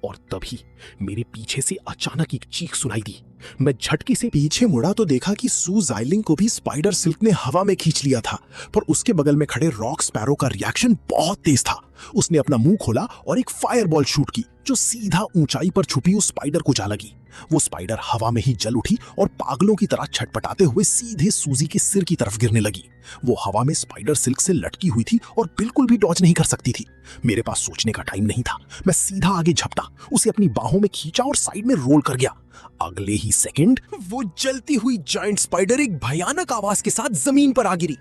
और तभी मेरे पीछे से अचानक एक चीख सुनाई दी। मैं झटके से पीछे मुड़ा तो देखा कि सू ज़ाइलिंग को भी स्पाइडर सिल्क ने हवा में खींच लिया था, पर उसके बगल में खड़े रॉक स्पैरो का रिएक्शन बहुत तेज था। उसने अपना मुंह खोला और एक फायरबॉल शूट की जो सीधा ऊंचाई पर छुपी उस स्पाइडर को जा लगी। वो स्पाइडर हवा में ही जल उठी और पागलों की तरह छटपटाते हुए सीधे सूजी के सिर की तरफ गिरने लगी। वो हवा में स्पाइडर सिल्क से लटकी हुई थी और बिल्कुल भी डॉज नहीं कर सकती थी। मेरे पास सोचने का टाइम नहीं था। मैं सीधा आगे झपटा, उसे अपनी बाहों में खींचा और साइड में रोल कर गया। अगले ही सेकंड वो जलती हुई जायंट स्पाइडर एक भयानक आवाज के साथ जमीन पर आ गिरी।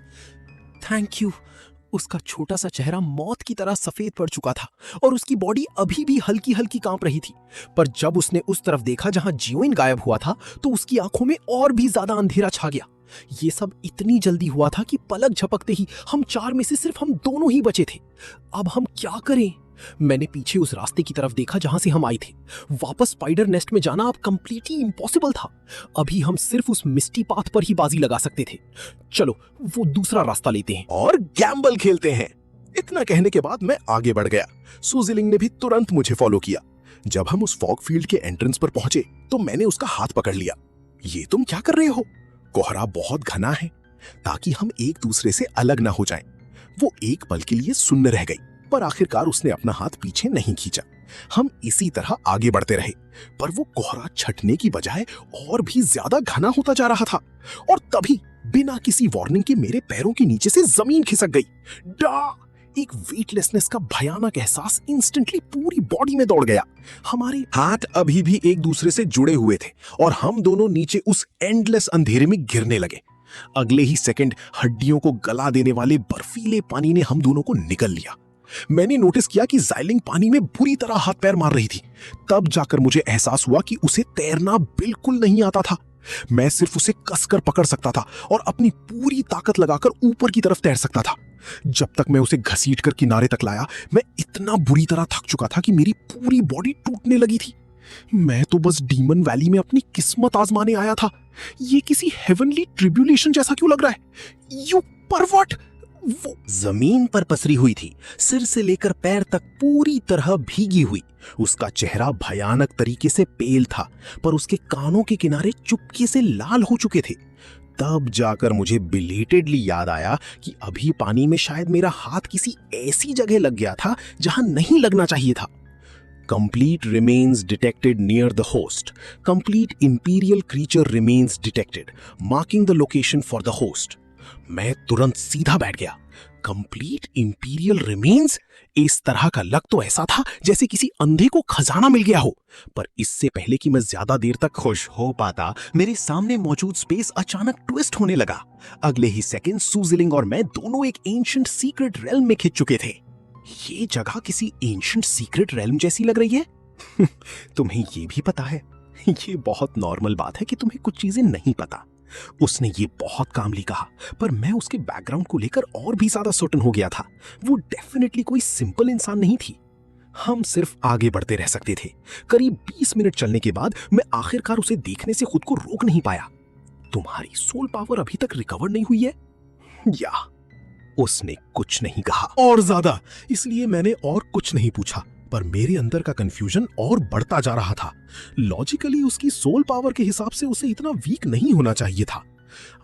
Thank you. उसका छोटा सा चेहरा मौत की तरह सफेद पड़ चुका था और उसकी बॉडी अभी भी हल्की हल्की कांप रही थी। पर जब उसने उस तरफ देखा जहां जियोइन गायब हुआ था तो उसकी आंखों में और भी ज्यादा अंधेरा छा गया। ये सब इतनी जल्दी हुआ था कि पलक झपकते ही हम 4 में से सिर्फ हम दोनों ही बचे थे। अब हम क्या करें? मैंने पीछे उस रास्ते की तरफ देखा जहां से हम आए थे। वापस स्पाइडर नेस्ट में जाना अब कंप्लीटली इम्पॉसिबल था। अभी हम सिर्फ उस मिस्टी पाथ पर ही बाजी लगा सकते थे। चलो वो दूसरा रास्ता लेते हैं और गैम्बल खेलते हैं। इतना कहने के बाद मैं आगे बढ़ गया। सू ज़ीलिंग ने भी तुरंत मुझे फॉलो किया। जब हम उस फॉग फील्ड के एंट्रेंस पर पहुंचे तो मैंने उसका हाथ पकड़ लिया। ये तुम क्या कर रहे हो? कोहरा बहुत घना है, ताकि हम एक दूसरे से अलग ना हो जाएं। वो एक पल के लिए सुन्न रह गई, पर आखिरकार उसने अपना हाथ पीछे नहीं खींचा। हम इसी तरह आगे बढ़ते रहे, पर वो कोहरा छटने की बजाय और भी ज्यादा घना होता जा रहा था। और तभी बिना किसी वार्निंग के मेरे पैरों के नीचे से जमीन खिसक गई। डा! एक वेटलेसनेस का भयानक एहसास इंस्टेंटली पूरी बॉडी में दौड़ गया। हमारे हाथ अभी भी एक दूसरे से जुड़े हुए थे और हम दोनों नीचे उस एंडलेस अंधेरे में गिरने लगे। अगले ही सेकंड हड्डियों को गला देने वाले बर्फीले पानी ने हम दोनों को निगल लिया। मैंने नोटिस किया कि जाइलिंग पानी में बुरी तरह हाथ पैर मार रही थी। तब जाकर मुझे एहसास हुआ कि उसे तैरना बिल्कुल नहीं आता था। मैं सिर्फ उसे कसकर पकड़ सकता था और अपनी पूरी ताकत लगाकर ऊपर की तरफ तैर सकता था। जब तक मैं उसे घसीटकर किनारे तक लाया, मैं इतना बुरी तरह थक चुका था कि मेरी पूरी बॉडी टूटने लगी थी। मैं तो बस डीमन वैली में अपनी किस्मत आजमाने आया था। ये किसी हेवनली ट्रिब्यूलेशन जैसा क्यों लग रहा है? You pervert! वो जमीन पर पसरी हुई थी, सिर से लेकर पैर तक पूरी तरह भीगी हुई। उसका चेहरा भयानक तरीके से पेल था, पर उसके कानों के किनारे चुपके से लाल हो चुके थे। तब जाकर मुझे बिलेटेडली याद आया कि अभी पानी में शायद मेरा हाथ किसी ऐसी जगह लग गया था जहां नहीं लगना चाहिए था। Complete remains detected near the host. Complete imperial creature remains detected, marking the location for the host. मैं तुरंत सीधा बैठ गया। Complete imperial remains? इस तरह का लग तो ऐसा था जैसे किसी अंधे को खजाना मिल गया हो। पर इससे पहले कि मैं ज्यादा देर तक खुश हो पाता, मेरे सामने मौजूद स्पेस अचानक ट्विस्ट होने लगा। अगले ही सेकंड सूजिलिंग और मैं दोनों एक एंशिएंट सीक्रेट रेल्म में खिंच चुके थे। ये जगह किसी एंशिएंट सीक्रेट रेल्म जैसी लग रही है। तुम्हें ये भी पता है, ये बहुत नॉर्मल बात है कि तुम्हें कुछ चीजें नहीं पता। उसने ये बहुत कामली कहा, पर मैं उसके बैकग्राउंड को लेकर और भी ज्यादा सर्टेन हो गया था। वो डेफिनेटली कोई सिंपल इंसान नहीं थी। हम सिर्फ आगे बढ़ते रह सकते थे। करीब 20 मिनट चलने के बाद मैं आखिरकार उसे देखने से खुद को रोक नहीं पाया। तुम्हारी सोल पावर अभी तक रिकवर नहीं हुई है? या उसने कुछ नहीं कहा और ज्यादा, इसलिए मैंने और कुछ नहीं पूछा। पर मेरे अंदर का कंफ्यूजन और बढ़ता जा रहा था। लॉजिकली उसकी सोल पावर के हिसाब से उसे इतना वीक नहीं होना चाहिए था।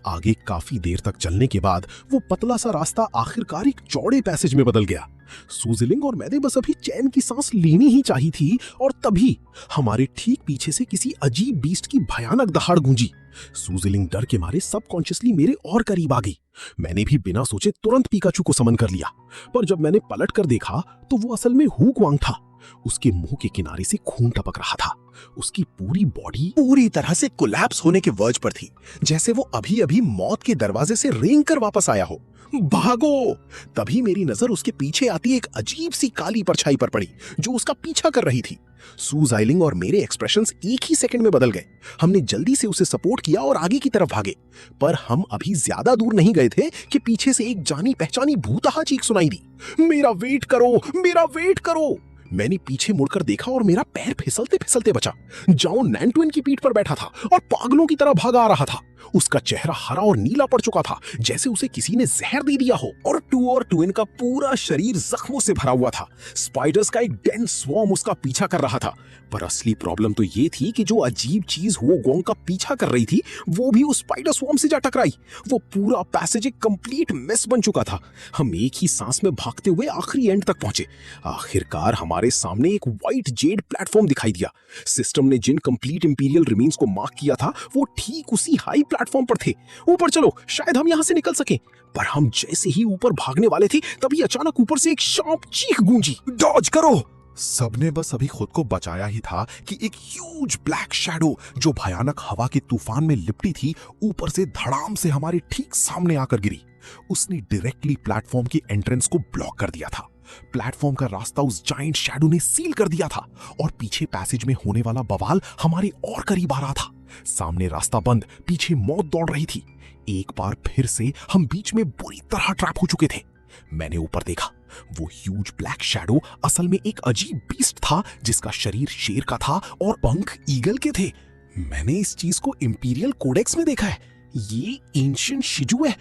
आगे काफी देर तक चलने के बाद वो पतला सा रास्ता आखिरकार एक चौड़े पैसेज में बदल गया। सूजिलिंग और मैंने बस अभी चैन की सांस लेनी ही चाहिए थी, और तभी हमारे ठीक पीछे से किसी अजीब बीस्ट की भयानक दहाड़ गूंजी। सूजिलिंग डर के मारे सबकॉन्शियसली मेरे और करीब आ गई। मैंने भी बिना सोचे तुरंत पिकाचू को समन कर लिया, पर जब मैंने पलट कर देखा तो वो असल में हुक वांग था। उसके मुंह के किनारे से खून टपक रहा था। उसकी पूरी बॉडी पूरी तरह से कोलैप्स होने के वर्ज पर थी, जैसे वो अभी अभी मौत के दरवाजे से रेंग कर वापस आया हो। भागो! तभी मेरी नजर उसके पीछे आती एक अजीब सी काली परछाई पर पड़ी जो उसका पीछा कर रही थी। सूजाइलिंग और मेरे एक्सप्रेशंस एक ही सेकंड में बदल गए। हमने जल्दी से उसे सपोर्ट किया और आगे की तरफ भागे, पर हम अभी ज्यादा दूर नहीं गए थे कि पीछे से एक जानी पहचानी भूतहा चीख सुनाई दी। मेरा वेट करो, मेरा वेट करो! मैंने पीछे मुड़कर देखा और मेरा पैर फिसलते फिसलते बचा। जाओ नैंटविन की पीठ पर बैठा था और पागलों की तरह भागा आ रहा था। उसका चेहरा हरा और नीला पड़ चुका था, जैसे उसे किसी ने जहर दे दिया हो, और ट्विन का पूरा शरीर जख्मों से भरा हुआ था। स्पाइडर्स का एक डेंस स्वॉर्म उसका पीछा कर रहा था। पर असली प्रॉब्लम तो ये थी कि जो अजीब चीज वो गोंग का पीछा कर रही थी, वो भी उस स्पाइडर स्वॉर्म से जा टकराई। वो पूरा पैसेज एक कंप्लीट मेस बन चुका था। हम एक ही सांस में भागते हुए आखिरी एंड तक पहुंचे। आखिरकार हमारे सामने एक व्हाइट जेड प्लेटफॉर्म दिखाई दिया। सिस्टम ने जिन कंप्लीट इंपीरियल रिमेन्स को मार्क किया था, वो ठीक उसी हाई प्लेटफॉर्म पर थे। ऊपर चलो, शायद हम यहां से निकल सके। पर हम जैसे ही ऊपर भागने वाले थे, तभी अचानक ऊपर से एक शार्प चीख गूंजी। डॉज करो! सबने बस अभी खुद को बचाया ही था कि एक ह्यूज ब्लैक शैडो जो भयानक हवा के तूफान में लिपटी थी, ऊपर से धड़ाम से हमारे ठीक सामने आकर गिरी। उसने डायरेक्टली प्लेटफॉर्म की एंट्रेंस को ब्लॉक कर दिया था। प्लेटफॉर्म का रास्ता उस जायंट शैडो ने सील कर दिया था, और पीछे पैसेज में होने वाला बवाल हमारे और करीब आ रहा था। सामने रास्ता बंद, पीछे मौत दौड़ रही थी। एक बार फिर से हम बीच में बुरी तरह ट्रैप हो चुके थे। मैंने ऊपर देखा। वो ह्यूज ब्लैक शैडो असल में एक अजीब बीस्ट था, जिसका शरीर शेर का था और पंख ईगल के थे। मैंने इस चीज को इंपीरियल कोडेक्स में देखा है। ये एंशिएंट शिजू है।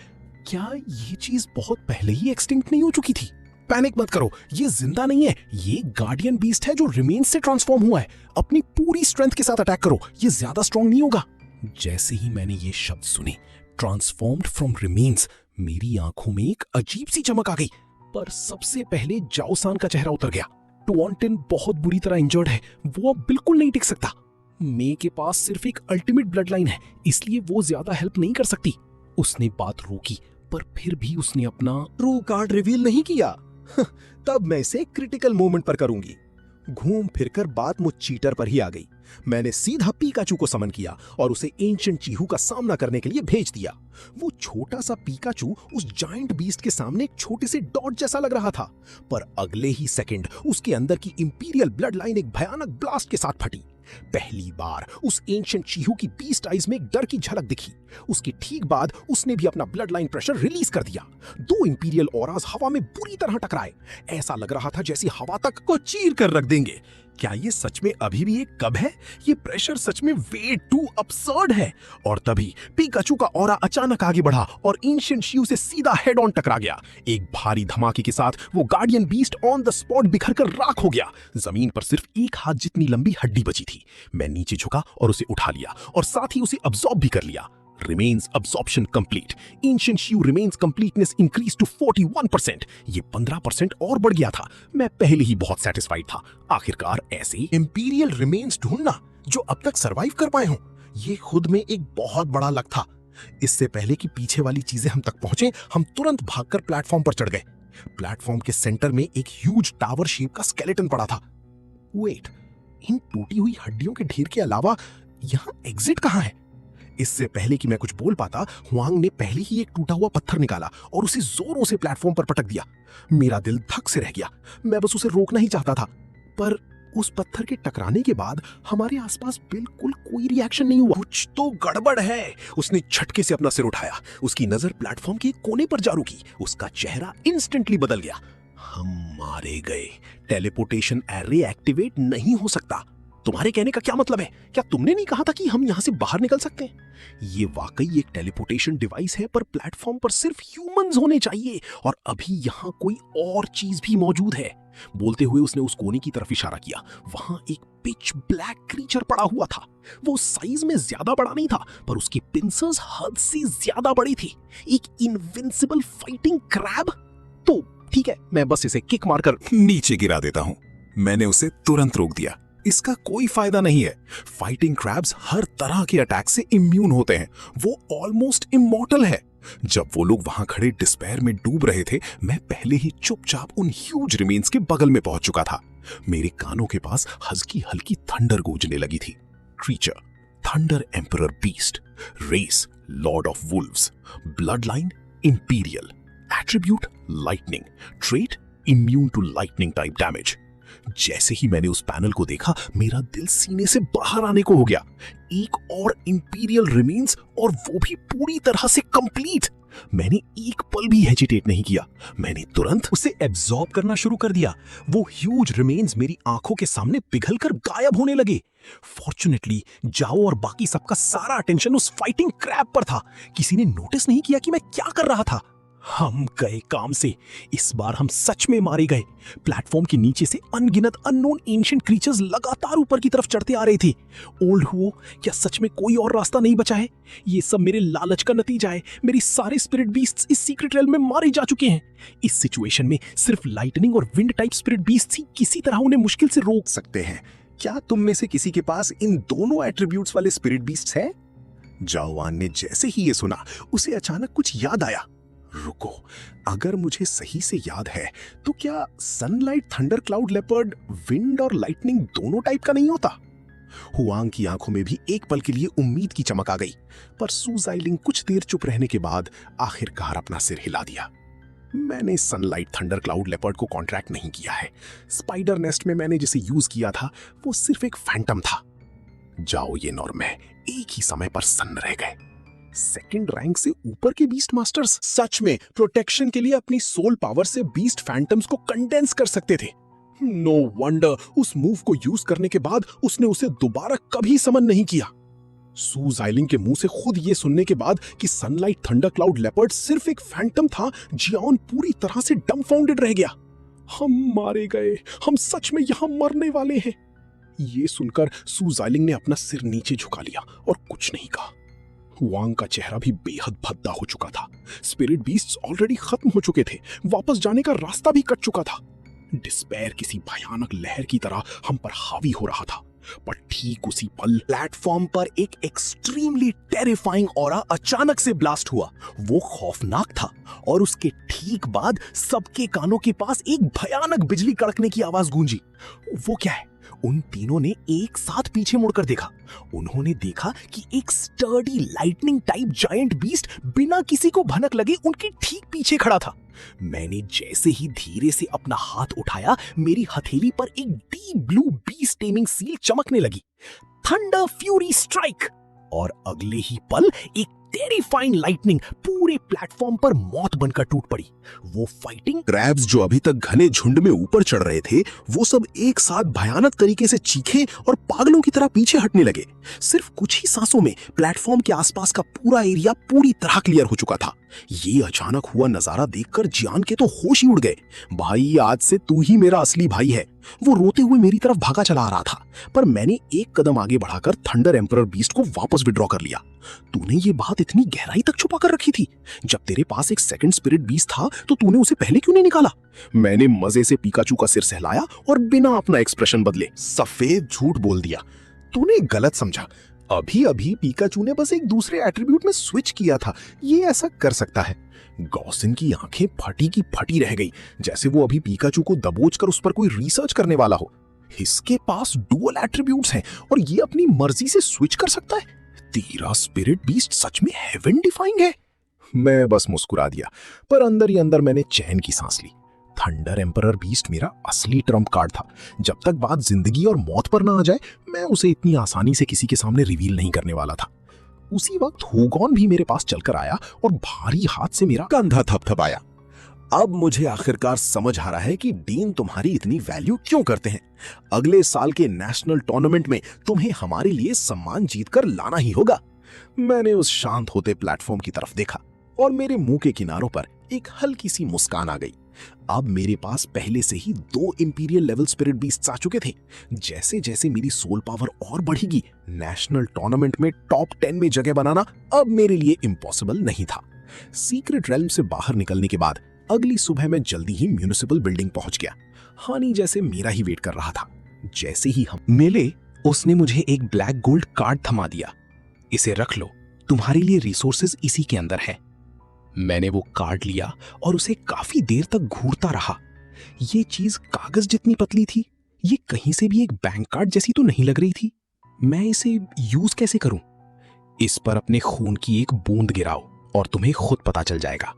क्या ये चीज बहुत पहले ही एक्सटिंक्ट नहीं हो चुकी थी? पैनिक मत करो, ये जिंदा नहीं है। ये गार्डियन बीस्ट है जो रिमेन्स से ट्रांसफॉर्म हुआ है। अपनी पूरी स्ट्रेंथ के साथ अटैक करो, ये ज्यादा स्ट्रांग नहीं होगा। जैसे ही मैंने ये शब्द सुने, ट्रांसफॉर्म्ड फ्रॉम रिमेन्स, मेरी आंखों में एक अजीब सी चमक आ गई। पर सबसे पहले जाओसान का चेहरा उतर गया। टुआनटिन बहुत बुरी तरह इंजर्ड है, वो अब बिल्कुल नहीं टिक सकता। मे के पास सिर्फ एक अल्टीमेट ब्लड लाइन है, इसलिए वो ज्यादा हेल्प नहीं कर सकती। उसने बात रोकी, पर फिर भी उसने अपना ट्रू कार्ड रिवील नहीं किया। तब मैं इसे क्रिटिकल मोमेंट पर करूंगी। घूम फिरकर बात मुझ चीटर पर ही आ गई। मैंने सीधा पीकाचू को समन किया और उसे एंशिएंट चीहू का सामना करने के लिए भेज दिया। वो छोटा सा पीकाचू उस जायंट बीस्ट के सामने एक छोटे से डॉट जैसा लग रहा था, पर अगले ही सेकंड उसके अंदर की इंपीरियल ब्लड लाइन एक भयानक ब्लास्ट के साथ फटी। पहली बार उस एंशिएंट चीहू की बीस्ट आइज में एक डर की झलक दिखी। उसके ठीक बाद उसने भी अपना ब्लड लाइन प्रेशर रिलीज कर दिया। दो इंपीरियल ऑरास हवा में बुरी तरह टकराए। ऐसा लग रहा था जैसे हवा तक को चीर कर रख देंगे। क्या ये सच में अभी भी एक कब है? ये प्रेशर सच में वे टू absurd है। और तभी पीकाचू का ऑरा अचानक आगे बढ़ा और एंशिएंट चीहू से सीधा हेड ऑन टकरा गया। एक भारी धमाके के साथ वो guardian beast on the spot बिखरकर राख हो गया। जमीन पर सिर्फ एक हाथ जितनी लंबी हड्डी बची थी। मैं नीचे झुका और उसे उठा लिया और साथ ही उसे अब्सॉर्ब भी कर लिया। Remains absorption complete. Ancient Shiu remains completeness increased to 41%. ये 15% और बढ़ गया था। मैं पहले ही बहुत सेटिस्फाइड था। आखिरकार ऐसे इंपीरियल रिमेन्स ढूंढना जो अब तक सरवाइव कर पाए हों, ये खुद में एक बहुत बड़ा लक था। इससे पहले कि पीछे वाली चीजें हम तक पहुंचे, हम तुरंत भागकर प्लेटफॉर्म पर चढ़ गए। प्लेटफॉर्म के सेंटर में एक ह्यूज टावर शेप का स्केलेटन पड़ा था। वेट, इन टूटी हुई हड्डियों के ढेर के अलावा यहाँ एग्जिट कहाँ है? इससे पहले कि मैं कुछ बोल पाता, हुआंग ने पहले ही एक टूटा हुआ पत्थर निकाला और उसे जोरों से प्लेटफॉर्म पर पटक दिया। मेरा दिल धक से रह गया। मैं बस उसे रोकना ही चाहता था, पर उस पत्थर के टकराने के बाद हमारे आसपास बिल्कुल कोई रिएक्शन नहीं हुआ। कुछ तो गड़बड़ है। उसने झटके से अपना सिर उठाया। उसकी नजर प्लेटफॉर्म के एक कोने पर जा रुकी। उसका चेहरा इंस्टेंटली बदल गया। हम मारे गए। टेलीपोर्टेशन एरे एक्टिवेट नहीं हो सकता। तुम्हारे कहने का क्या मतलब है? क्या तुमने नहीं कहा था कि हम यहां से बाहर निकल सकते हैं? ये वाकई एक टेलीपोर्टेशन डिवाइस है, पर प्लेटफॉर्म पर सिर्फ ह्यूमंस होने चाहिए और अभी यहां कोई और चीज भी मौजूद है। बोलते हुए उसने उस कोने की तरफ इशारा किया। वहां एक पिच ब्लैक क्रीचर पड़ा हुआ था। वो साइज में ज्यादा बड़ा नहीं था, पर उसकी पिंसर्स हद से ज्यादा बड़ी थी। एक इनविंसिबल फाइटिंग क्रैब। तो ठीक है, मैं बस इसे किक मारकर नीचे गिरा देता हूं। मैंने उसे तुरंत रोक दिया। इसका कोई फायदा नहीं है। फाइटिंग क्रैब्स हर तरह के अटैक से इम्यून होते हैं। वो ऑलमोस्ट इमॉर्टल है। जब वो लोग वहां खड़े डिस्पेयर में डूब रहे थे, मैं पहले ही चुपचाप उन ह्यूज रिमेन्स के बगल में पहुंच चुका था। मेरे कानों के पास हल्की हल्की थंडर गूंजने लगी थी। Creature, thunder emperor beast, race lord of wolves, blood line imperial, attribute lightning, trait immune to lightning type damage. जैसे ही मैंने उस पैनल को देखा, मेरा दिल सीने से बाहर आने को हो गया। एक और इंपीरियल रिमेन्स, और वो भी पूरी तरह से कंप्लीट। मैंने एक पल भी हेजिटेट नहीं किया। मैंने तुरंत उसे एब्जॉर्ब करना शुरू कर दिया। वो ह्यूज रिमेन्स मेरी आंखों के सामने पिघलकर गायब होने लगे। फॉर्चुनेटली जाओ और बाकी सबका सारा अटेंशन उस फाइटिंग क्रैब पर था। किसी ने नोटिस नहीं किया कि मैं क्या कर रहा था। हम गए काम से। इस बार हम सच में मारे गए। प्लेटफॉर्म के नीचे से अनगिनत अननोन एंशिएंट क्रीचर्स लगातार ऊपर की तरफ चढ़ते आ रहे थे। ओल्ड हुओ, क्या सच में कोई और रास्ता नहीं बचा है? ये सब मेरे लालच का नतीजा है। मेरी सारे स्पिरिट बीस्ट्स इस सीक्रेट रेल में मारे जा चुके हैं। इस सिचुएशन में सिर्फ लाइटनिंग और विंड टाइप स्पिरिट बीस्ट्स ही किसी तरह उन्हें मुश्किल से रोक सकते हैं। क्या तुम में से किसी के पास इन दोनों एट्रीब्यूट्स वाले स्पिरिट बीस्ट्स हैं? जाओवान ने जैसे ही ये सुना, उसे अचानक कुछ याद आया। रुको, अगर मुझे सही से याद है तो क्या sunlight thunder cloud leopard wind और लाइटनिंग दोनों टाइप का नहीं होता? हुआंग की आंखों में भी एक पल के लिए उम्मीद की चमक आ गई, पर सू जाइलिंग कुछ देर चुप रहने के बाद आखिरकार अपना सिर हिला दिया। मैंने सनलाइट थंडर क्लाउड लेपर्ड को कॉन्ट्रैक्ट नहीं किया है। स्पाइडर नेस्ट में मैंने जिसे यूज किया था वो सिर्फ एक फैंटम था। जाओ ये और मैं एक ही समय पर सन्न रह गए। सेकंड रैंक से ऊपर के बीस्ट मास्टर्स सच में प्रोटेक्शन के लिए अपनी सोल पावर से बीस्ट फैंटम्स को कंडेंस कर सकते थे। नो वंडर उस मूव को यूज करने के बाद उसने उसे दोबारा कभी समन नहीं किया। सू जाइलिंग के मुंह से खुद ये सुनने के बाद कि सनलाइट थंडर क्लाउड लेपर्ड सिर्फ एक फैंटम था, जियान पूरी तरह से डम्फाउंडेड रह गया। हम मारे गए। हम सच में यहां मरने वाले हैं। ये सुनकर सू जाइलिंग ने अपना सिर नीचे झुका लिया और कुछ नहीं कहा। हुआंग का चेहरा भी बेहद भद्दा हो चुका था। स्पिरिट बीस्ट्स ऑलरेडी खत्म हो चुके थे। वापस जाने का रास्ता भी कट चुका था। डिस्पेयर किसी भयानक लहर की तरह हम पर हावी हो रहा था। पर ठीक उसी पल प्लेटफॉर्म पर एक एक्सट्रीमली टेरिफाइंग ऑरा अचानक से ब्लास्ट हुआ। वो खौफनाक था और उसके ठीक बाद सबके कानों के पास एक भयानक बिजली कड़कने की आवाज गूंजी। वो क्या है? उन तीनों ने एक साथ पीछे मुड़कर देखा। उन्होंने देखा कि एक sturdy lightning type giant beast बिना किसी को भनक लगे उनके ठीक पीछे खड़ा था। मैंने जैसे ही धीरे से अपना हाथ उठाया, मेरी हथेली पर एक deep blue beast taming seal चमकने लगी, थंडर फ्यूरी स्ट्राइक। और अगले ही पल एक टेरिफाइंग लाइटनिंग पूरे प्लेटफॉर्म पर मौत बनकर टूट पड़ी। वो फाइटिंग क्रैब्स जो अभी तक घने झुंड में ऊपर चढ़ रहे थे, वो सब एक साथ भयानक तरीके से चीखे और पागलों की तरह पीछे हटने लगे। सिर्फ कुछ ही सांसों में प्लेटफॉर्म के आसपास का पूरा एरिया पूरी तरह क्लियर हो चुका था। ये अचानक हुआ नजारा देखकर जियान के तो होश ही उड़ गए। भाई, आज से तू ही मेरा असली भाई है। वो रोते हुए मेरी तरफ भागा चला आ रहा था, पर मैंने एक कदम आगे बढ़ाकर थंडर एम्परर बीस्ट को वापस विड्रॉ कर लिया। तूने ये बात इतनी गहराई तक छुपा कर रखी थी? जब तेरे पास एक सेकंड स्पिरिट बीस्ट था तो तूने उसे पहले क्यों नहीं निकाला? मैंने मजे से पिकाचू का सिर सहलाया और बिना अपना एक्सप्रेशन बदले सफेद झूठ बोल दिया। तूने गलत समझा। अभी अभी पिकाचू ने बस एक दूसरे एट्रीब्यूट में स्विच किया था, ये ऐसा कर सकता है। गॉसिन की आंखें फटी की फटी रह गई, जैसे वो अभी पिकाचू को दबोचकर उस पर कोई रिसर्च करने वाला हो। इसके पास डुअल एट्रीब्यूट्स हैं और ये अपनी मर्जी से स्विच कर सकता है। तेरा स्पिरिट बीस्ट सच में हेवन डिफाइंग है। मैं बस मुस्कुरा दिया, पर अंदर ही अंदर मैंने चैन की सांस ली। थंडर एम्परर बीस्ट मेरा असली ट्रम्प कार्ड था। जब तक बात जिंदगी और मौत पर ना आ जाए, मैं उसे इतनी आसानी से किसी के सामने रिवील नहीं करने वाला था। उसी वक्त होगॉन भी मेरे पास चलकर आया और भारी हाथ से मेरा कंधा थपथपाया। अब मुझे आखिरकार समझ आ रहा है कि डीन तुम्हारी इतनी वैल्यू क्यों करते हैं। अगले साल के नेशनल टूर्नामेंट में तुम्हें हमारे लिए सम्मान जीतकर लाना ही होगा। मैंने उस शांत होते प्लेटफॉर्म की तरफ देखा और मेरे मुंह के किनारों पर एक हल्की सी मुस्कान आ गई। अब मेरे पास पहले से ही 2 इंपीरियल लेवल स्पिरिट बीस्ट्स आ चुके थे। जैसे जैसे मेरी सोल पावर और बढ़ेगी, नेशनल टूर्नामेंट में टॉप 10 में जगह बनाना अब मेरे लिए इम्पॉसिबल नहीं था। सीक्रेट रेल्म से बाहर निकलने के बाद अगली सुबह मैं जल्दी ही म्यूनिसिपल बिल्डिंग पहुंच गया। हानि जैसे मेरा ही वेट कर रहा था। जैसे ही हम मिले, उसने मुझे एक ब्लैक गोल्ड कार्ड थमा दिया। इसे रख लो, तुम्हारे लिए रिसोर्सेज इसी के अंदर है। मैंने वो कार्ड लिया और उसे काफी देर तक घूरता रहा। ये चीज कागज जितनी पतली थी, ये कहीं से भी एक बैंक कार्ड जैसी तो नहीं लग रही थी। मैं इसे यूज कैसे करूं? इस पर अपने खून की एक बूंद गिराओ और तुम्हें खुद पता चल जाएगा।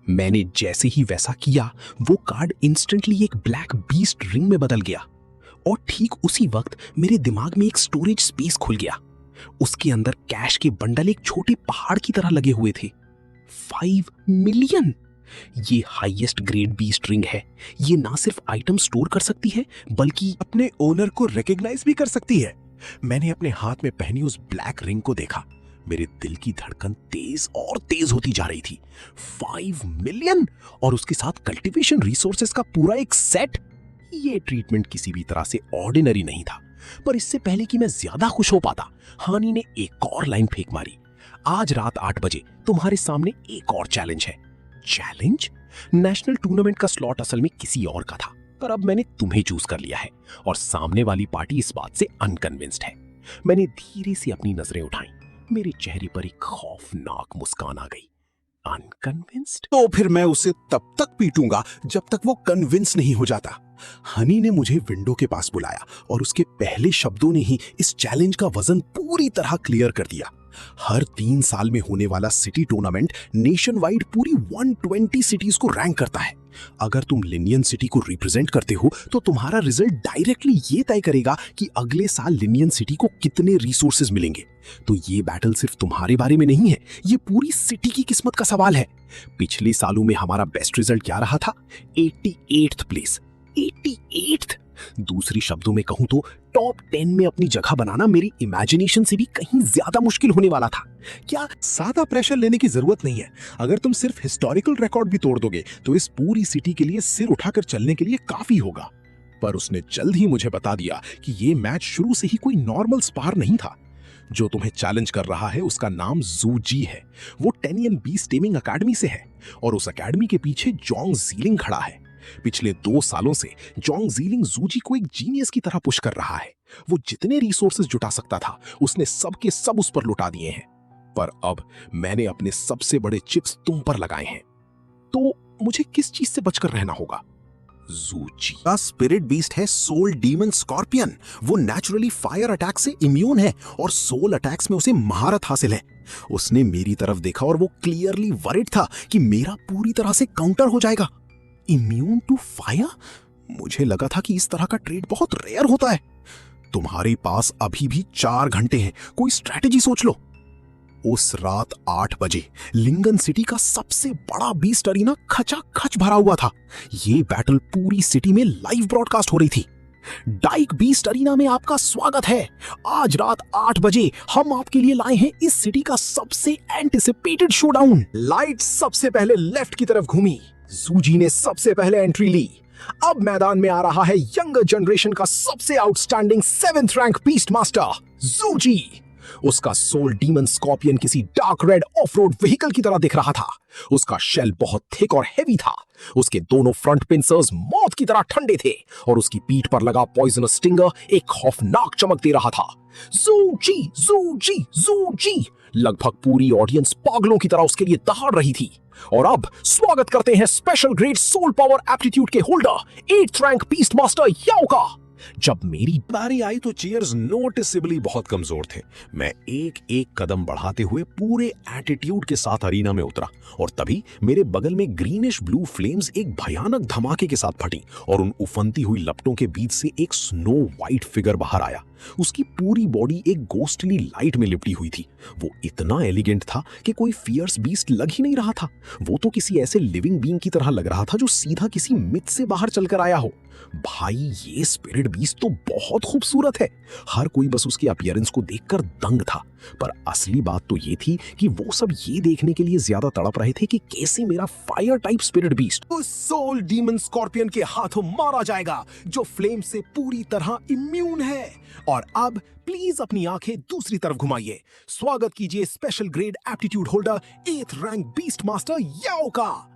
मैंने जैसे ही वैसा किया, वो कार्ड इंस्टेंटली एक ब्लैक बीस्ट रिंग में बदल गया और ठीक उसी वक्त मेरे दिमाग में एक स्टोरेज स्पेस खुल गया। उसके अंदर कैश के बंडल एक छोटे पहाड़ की तरह लगे हुए थे। 5 मिलियन! ये हाईएस्ट ग्रेड बीस्ट रिंग है। ये ना सिर्फ आइटम स्टोर कर सकती है, बल्कि अपने ओनर को रिकॉग्नाइज भी कर सकती है। मैंने अपने हाथ में पहनी उस ब्लैक रिंग को देखा। मेरे दिल की धड़कन तेज और तेज होती जा रही थी। 5 मिलियन और उसके साथ कल्टीवेशन रिसोर्सेज का पूरा एक सेट। ये ट्रीटमेंट किसी भी तरह से ऑर्डिनरी नहीं था। पर इससे पहले कि मैं ज्यादा खुश हो पाता, हानि ने एक और लाइन फेंक मारी। आज रात 8 बजे तुम्हारे सामने एक और चैलेंज है। चैलेंज? नेशनल टूर्नामेंट का स्लॉट असल में किसी और का था, पर अब मैंने तुम्हें चूज कर लिया है और सामने वाली पार्टी इस बात से अनकन्विंस्ड है। मैंने धीरे से अपनी नजरें उठाई। मेरे चेहरे पर एक खौफनाक मुस्कान आ गई। अनकन्विंस्ड? तो फिर मैं उसे तब तक पीटूंगा जब तक वो कन्विंस नहीं हो जाता। हनी ने मुझे विंडो के पास बुलाया और उसके पहले शब्दों ने ही इस चैलेंज का वजन पूरी तरह क्लियर कर दिया। हर 3 साल में होने वाला सिटी टूर्नामेंट नेशन वाइड पूरी 120 सिटीज को रैंक करता है। अगर तुम लिनियन सिटी को रिप्रेजेंट करते हो तो तुम्हारा रिजल्ट डायरेक्टली ये तय करेगा कि अगले साल लिनियन सिटी को कितने रिसोर्सेज मिलेंगे। तो ये बैटल सिर्फ तुम्हारे बारे में नहीं है, ये पूरी सिटी की किस्मत का सवाल है। पिछले सालों में हमारा बेस्ट रिजल्ट क्या रहा था? 88th place. 88th! दूसरी शब्दों में कहूं तो टॉप 10 में अपनी जगह बनाना मेरी इमेजिनेशन से भी कहीं ज्यादा मुश्किल होने वाला था। क्या ज्यादा प्रेशर लेने की जरूरत नहीं है। अगर तुम सिर्फ हिस्टोरिकल रिकॉर्ड भी तोड़ दोगे तो इस पूरी सिटी के लिए सिर उठाकर चलने के लिए काफी होगा। पर उसने जल्द ही मुझे बता दिया कि ये मैच शुरू से ही कोई नॉर्मल स्पार नहीं था। जो तुम्हें चैलेंज कर रहा है उसका नाम जू जी है। वो टेनियन बीस्ट टेमिंग अकेडमी से है और उस अकेडमी के पीछे जोंग जीलिंग खड़ा है। पिछले 2 सालों से जोंग जीलिंग जूजी को एक जीनियस की तरह पुश कर रहा है। वो जितने रिसोर्सेज जुटा सकता था उसने सब के सब उस पर लुटा दिए हैं। पर अब मैंने अपने सबसे बड़े चिप्स तुम पर लगाए हैं। तो मुझे किस चीज से बचकर रहना होगा? ज़ूजी का स्पिरिट बीस्ट है सोल डीमन स्कॉर्पियन। वो नेचुरली फायर अटैक से इम्यून है और सोल अटैक्स में उसे महारत हासिल है। उसने मेरी तरफ देखा और वो क्लियरली वरिड था कि मेरा पूरी तरह से काउंटर हो जाएगा। Immune to fire? मुझे लगा था कि इस तरह का ट्रेड बहुत रेयर होता है। तुम्हारे पास अभी भी 4 घंटे हैं, कोई स्ट्रैटेजी सोच लो। उस रात 8 बजे लिंगन सिटी का सबसे बड़ा बीस्ट अरीना खचाखच भरा हुआ था। ये बैटल पूरी सिटी में लाइव ब्रॉडकास्ट हो रही थी। डाइक बीस्ट अरीना में आपका स्वागत है। आज रात 8 बजे हम आपके लिए लाए हैं इस सिटी का सबसे एंटिसिपेटेड शोडाउन। लाइट सबसे पहले लेफ्ट की तरफ घूमी। ज़ूजी ने सबसे पहले एंट्री ली। अब मैदान में आ रहा है यंगर जनरेशन का सबसे outstanding 7th rank beast master ज़ूजी। उसका सोल डीमन स्कॉर्पियन किसी dark red off road vehicle की तरह दिख रहा था। उसका शेल बहुत थिक और हेवी था। उसके दोनों फ्रंट पिंसर्स मौत की तरह ठंडे थे और उसकी पीठ पर लगा पॉइजनस स्टिंगर एक खौफनाक चमक दे रहा था। ज़ूजी, ज़ूजी, ज़ूजी! लगभग पूरी ऑडियंस पागलों की तरह उसके लिए दहाड़ रही थी। और अब स्वागत करते हैं special grade soul power aptitude के holder 8th rank beast master Yao का। जब मेरी बारी आई तो चीयर्स नोटिसेबली बहुत कमजोर थे। मैं एक एक कदम बढ़ाते हुए पूरे एटीट्यूड के साथ अरीना में उतरा और तभी मेरे बगल में ग्रीनिश ब्लू फ्लेम्स एक भयानक धमाके के साथ फटी और उन उफनती हुई लपटों के बीच से एक स्नो वाइट फिगर बाहर आया। उसकी पूरी बॉडी एक गोस्टली लाइट में लिपटी हुई थी। वो इतना एलिगेंट था कि कोई फियर्स बीस्ट लग ही नहीं रहा था। वो तो किसी ऐसे लिविंग बीइंग की तरह लग रहा था जो सीधा किसी मिथ से बाहर चलकर आया हो। भाई, ये स्पिरिट बीस्ट तो बहुत खूबसूरत है। हर कोई बस उसके अपीयरेंस को देखकर दंग था। पर असली बात तो ये थी कि वो सब ये देखने के लिए ज्यादा तड़प रहे थे कि कैसे मेरा फायर टाइप स्पिरिट बीस्ट उस सोल डीमन स्कॉर्पियन के हाथों मारा जाएगा जो फ्लेम से पूरी तरह इम्यून है। और अब प्लीज अपनी आंखें दूसरी तरफ घुमाइए। स्वागत कीजिए special grade aptitude holder 8th rank beast master Yao का।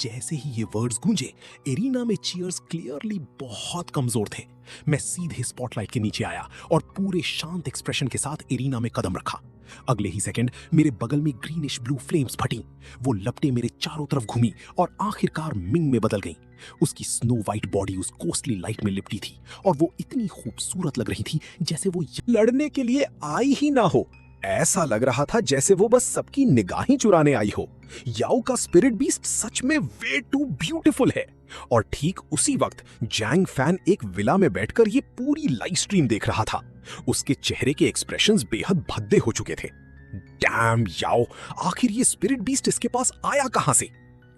जैसे ही ये वर्ड्स गूंजे, एरिना में चीयर्स क्लियरली बहुत कमजोर थे। मैं सीधे स्पॉटलाइट के नीचे आया और पूरे शांत एक्सप्रेशन के साथ एरिना में कदम रखा। अगले ही सेकंड मेरे बगल में ग्रीनिश ब्लू फ्लेम्स फटी। वो लपटें मेरे चारों तरफ घूमी और आखिरकार मिंग में बदल गईं। उसकी स्नो वाइट बॉडी उस कोस्टली लाइट में लिपटी थी और वो इतनी खूबसूरत लग रही थी जैसे वो लड़ने के लिए आई ही ना हो। ऐसा लग रहा था जैसे वो बस सबकी निगाहें चुराने आई हो। याओ का स्पिरिट बीस्ट सच में वे टू ब्यूटीफुल है। और ठीक उसी वक्त जैंग फैन एक विला में बैठकर ये पूरी लाइव स्ट्रीम देख रहा था। उसके चेहरे के एक्सप्रेशंस बेहद भद्दे हो चुके थे। डैम याओ, आखिर ये स्पिरिट बीस्ट इसके पास आया कहां से?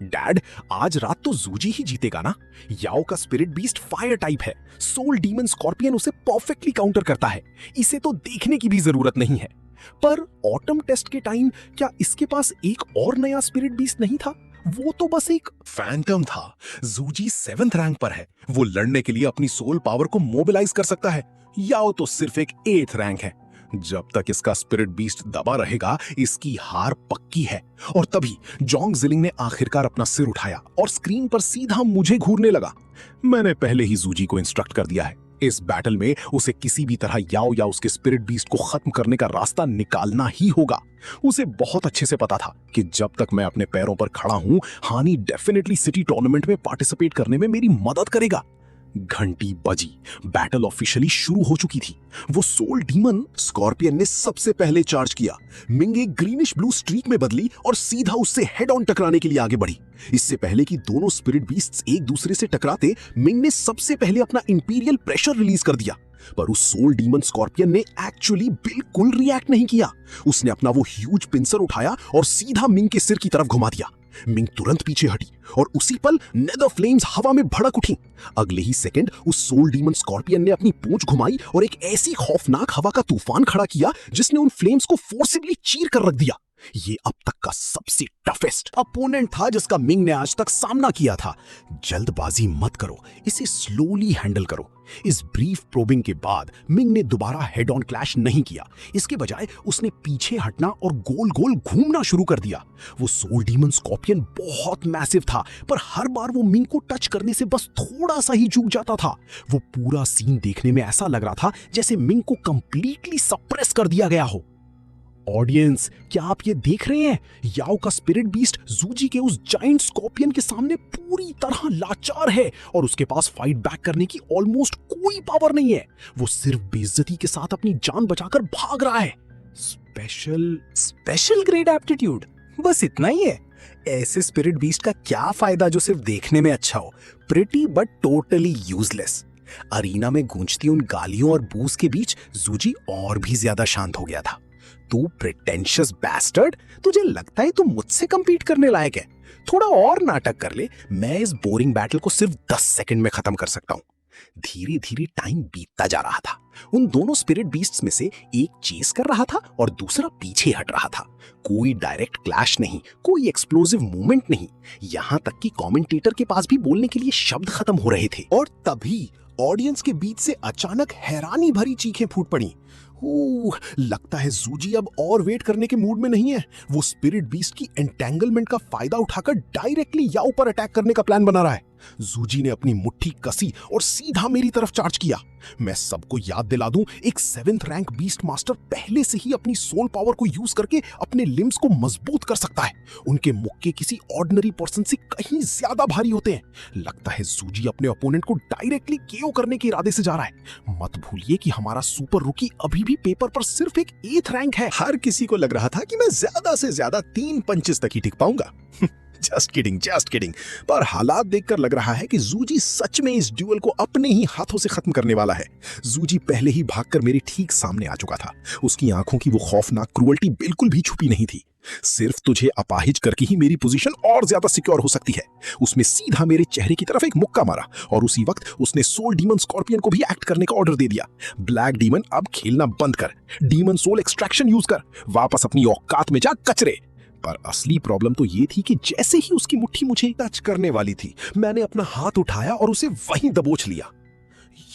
डैड, आज रात तो ज़ूजी ही जीतेगा ना? याओ का स्पिरिट बीस्ट फायर टाइप है। सोल डीमन स्कॉर्पियन उसे परफेक्टली काउंटर करता है। इसे तो देखने की भी जरूरत नहीं है। पर ऑटम टेस्ट के टाइम क्या इसके पास एक और नया स्पिरिट बीस्ट नहीं था? वो तो बस एक फैंटम था। ज़ूजी 7th रैंक पर है। वो लड़ने के लिए अपनी सोल पावर को मोबिलाइज कर सकता है। याओ तो सिर्फ एक 8th रैंक है। जब तक इसका स्पिरिट बीस्ट दबा रहेगा, इसकी हार पक्की है। और तभी जोंग जिलिंग ने आखिरकार अपना सिर उठाया और स्क्रीन पर सीधा मुझे घूरने लगा। मैंने पहले ही ज़ूजी को इंस्ट्रक्ट कर दिया है, इस बैटल में उसे किसी भी तरह याओ या उसके स्पिरिट बीस्ट को खत्म करने का रास्ता निकालना ही होगा। उसे बहुत अच्छे से पता था कि जब तक मैं अपने पैरों पर खड़ा हूं, हानी डेफिनेटली सिटी टूर्नामेंट में पार्टिसिपेट करने में मेरी मदद करेगा। घंटी बजी, बैटल ऑफिशियली शुरू हो चुकी थी। वो सोल डीमन स्कॉर्पियन ने सबसे पहले चार्ज किया। मिंग एक ग्रीनिश ब्लू स्ट्रीक में बदली और सीधा उससे हेड ऑन टकराने के लिए आगे बढ़ी। इससे पहले कि दोनों स्पिरिट बीस्ट्स एक दूसरे से टकराते, मिंग ने सबसे पहले अपना इंपीरियल प्रेशर रिलीज कर दिया। पर उस सोल डीमन स्कॉर्पियन ने एक्चुअली बिल्कुल रिएक्ट नहीं किया। उसने अपना वो ह्यूज पिंसर उठाया और सीधा मिंग के सिर की तरफ घुमा दिया। मिंग तुरंत पीछे हटी और उसी पल नेदर फ्लेम्स हवा में भड़क उठी। अगले ही सेकंड उस सोल डीमन स्कॉर्पियन ने अपनी पूंछ घुमाई और एक ऐसी खौफनाक हवा का तूफान खड़ा किया जिसने उन फ्लेम्स को फोर्सिबली चीर कर रख दिया। ये अब तक का सबसे टफेस्ट अपोनेंट था जिसका मिंग ने आज तक सामना किया था। जल्दबाजी मत करो, इसे स्लोली हैंडल करो। इस ब्रीफ प्रोबिंग के बाद मिंग ने दोबारा हेड ऑन क्लैश नहीं किया। इसके बजाय उसने पीछे हटना और गोल गोल घूमना शुरू कर दिया। वो सोल डीमन स्कॉर्पियन बहुत मैसिव था, पर हर बार वो मिंग को टच करने से बस थोड़ा सा ही चूक जाता था। वो पूरा सीन देखने में ऐसा लग रहा था जैसे मिंग को कंप्लीटली सप्रेस कर दिया गया हो। ऑडियंस, क्या आप ये देख रहे हैं? याओ का स्पिरिट बीस्ट जूजी के उस जाइंट स्कॉर्पियन के सामने पूरी तरह लाचार है और उसके पास फाइट बैक करने की ऑलमोस्ट कोई पावर नहीं है। वो सिर्फ बेइज्जती के साथ अपनी जान बचाकर भाग रहा है। स्पेशल ग्रेड एप्टीट्यूड, बस इतना ही है। ऐसे स्पिरिट बीस्ट का क्या फायदा जो सिर्फ देखने में अच्छा हो? Pretty but totally useless. Arena में गूंजती उन गालियों और बूस के बीच जूजी और भी ज्यादा शांत हो गया था। तू प्रिटेंशियस बैस्टर्ड, तुझे लगता है तू मुझसे कंपीट करने लायक है? थोड़ा और नाटक कर ले, मैं इस बोरिंग बैटल को सिर्फ 10 सेकंड में खत्म कर सकता हूं। धीरे धीरे टाइम बीतता जा रहा था। उन दोनों स्पिरिट बीस्ट्स में से एक चेस कर रहा था और दूसरा पीछे हट रहा था। कोई डायरेक्ट क्लैश नहीं, कोई एक्सप्लोसिव मूवमेंट नहीं, यहां तक कि कमेंटेटर के पास भी बोलने के लिए शब्द खत्म हो रहे थे। और तभी ऑडियंस के बीच से अचानक हैरानी भरी चीखें फूट पड़ी। लगता है जूजी अब और वेट करने के मूड में नहीं है। वो स्पिरिट बीस्ट की एंटेंगलमेंट का फायदा उठाकर डायरेक्टली याओ पर अटैक करने का प्लान बना रहा है। जूजी ने अपनी मुट्ठी कसी और सीधा मेरी तरफ चार्ज किया। मैं सबको याद दिला दूं, एक 7th रैंक बीस्ट मास्टर पहले से ही अपनी सोल पावर को यूज करके अपने लिम्स को मजबूत कर सकता है। उनके मुक्के किसी ऑर्डिनरी पर्सन से कहीं ज्यादा भारी होते हैं। लगता है जूजी अपने ओपोनेंट को डायरेक्टली केओ करने के इरादे से जा रहा है। मत भूलिए कि हमारा सुपर रुकी अभी भी पेपर पर सिर्फ एक 8th रैंक है। हर किसी को लग रहा था कि मैं ज्यादा से ज्यादा 3 पंचेस तक ही टिक पाऊंगा। Just kidding. पर हालात देखकर लग रहा है कि जूजी सच में इस ड्यूअल को अपने ही हाथों से खत्म करने वाला है। जूजी पहले ही भागकर मेरे ठीक सामने आ चुका था। उसकी आंखों की वो खौफनाक क्रूअल्टी बिल्कुल भी छुपी नहीं थी। सिर्फ तुझे अपाहिज करके ही मेरी पोजीशन और ज्यादा सिक्योर हो सकती है। उसने सीधा मेरे चेहरे की तरफ एक मुक्का मारा और उसी वक्त उसने सोल डीमन स्कॉर्पियन को भी एक्ट करने का ऑर्डर दे दिया। ब्लैक डीमन, अब खेलना बंद कर। डीमन सोल एक्सट्रैक्शन यूज कर। वापस अपनी औकात में जा कचरे। पर असली प्रॉब्लम तो ये थी कि जैसे ही उसकी मुट्ठी मुझे टच करने वाली थी, मैंने अपना हाथ उठाया और उसे वहीं दबोच लिया।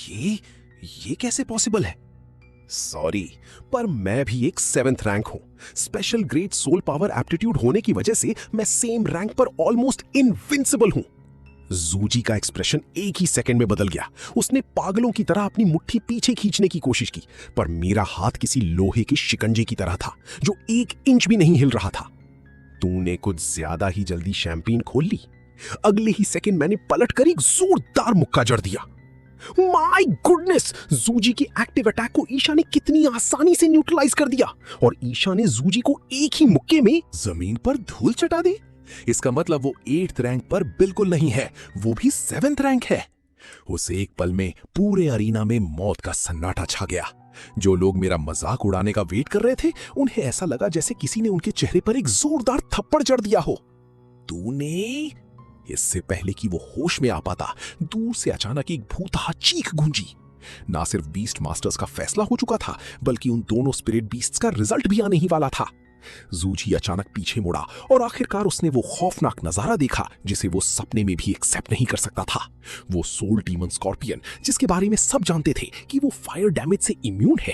ये कैसे पॉसिबल है? सॉरी, पर मैं भी एक 7th रैंक हूं। Special grade soul power aptitude होने की वजह से मैं सेम रैंक पर ऑलमोस्ट इनविंसिबल हूं। जूजी का एक्सप्रेशन एक ही सेकंड में बदल गया। उसने पागलों की तरह अपनी मुट्ठी पीछे खींचने की कोशिश की, पर मेरा हाथ किसी लोहे के शिकंजे की तरह था जो 1 इंच भी नहीं हिल रहा था। तूने कुछ ज्यादा ही जल्दी शैंपेन खोल ली। अगले ही सेकंड मैंने पलटकर एक जोरदार मुक्का जड़ दिया। My goodness! जूजी की एक्टिव अटैक को ईशा ने कितनी आसानी से न्यूट्रलाइज कर दिया और ईशा ने जूजी को एक ही मुक्के में जमीन पर धूल चटा दी। इसका मतलब वो 8th रैंक पर बिल्कुल नहीं है, वो भी 7th रैंक है। उस एक पल में पूरे अरीना में मौत का सन्नाटा छा गया। जो लोग मेरा मजाक उड़ाने का वेट कर रहे थे, उन्हें ऐसा लगा जैसे किसी ने उनके चेहरे पर एक जोरदार थप्पड़ जड़ दिया हो। तूने? इससे पहले कि वो होश में आ पाता, दूर से अचानक एक भूतहा चीख गूंजी। ना सिर्फ बीस्ट मास्टर्स का फैसला हो चुका था, बल्कि उन दोनों स्पिरिट बीस्ट्स का रिजल्ट भी आने ही वाला था। जूजी अचानक पीछे मुड़ा और आखिरकार उसने वो खौफनाक नजारा देखा जिसे वो सपने में भी एक्सेप्ट नहीं कर सकता था। वो सोल डीमन स्कॉर्पियन, जिसके बारे में सब जानते थे कि वो फायर डैमेज से इम्यून है,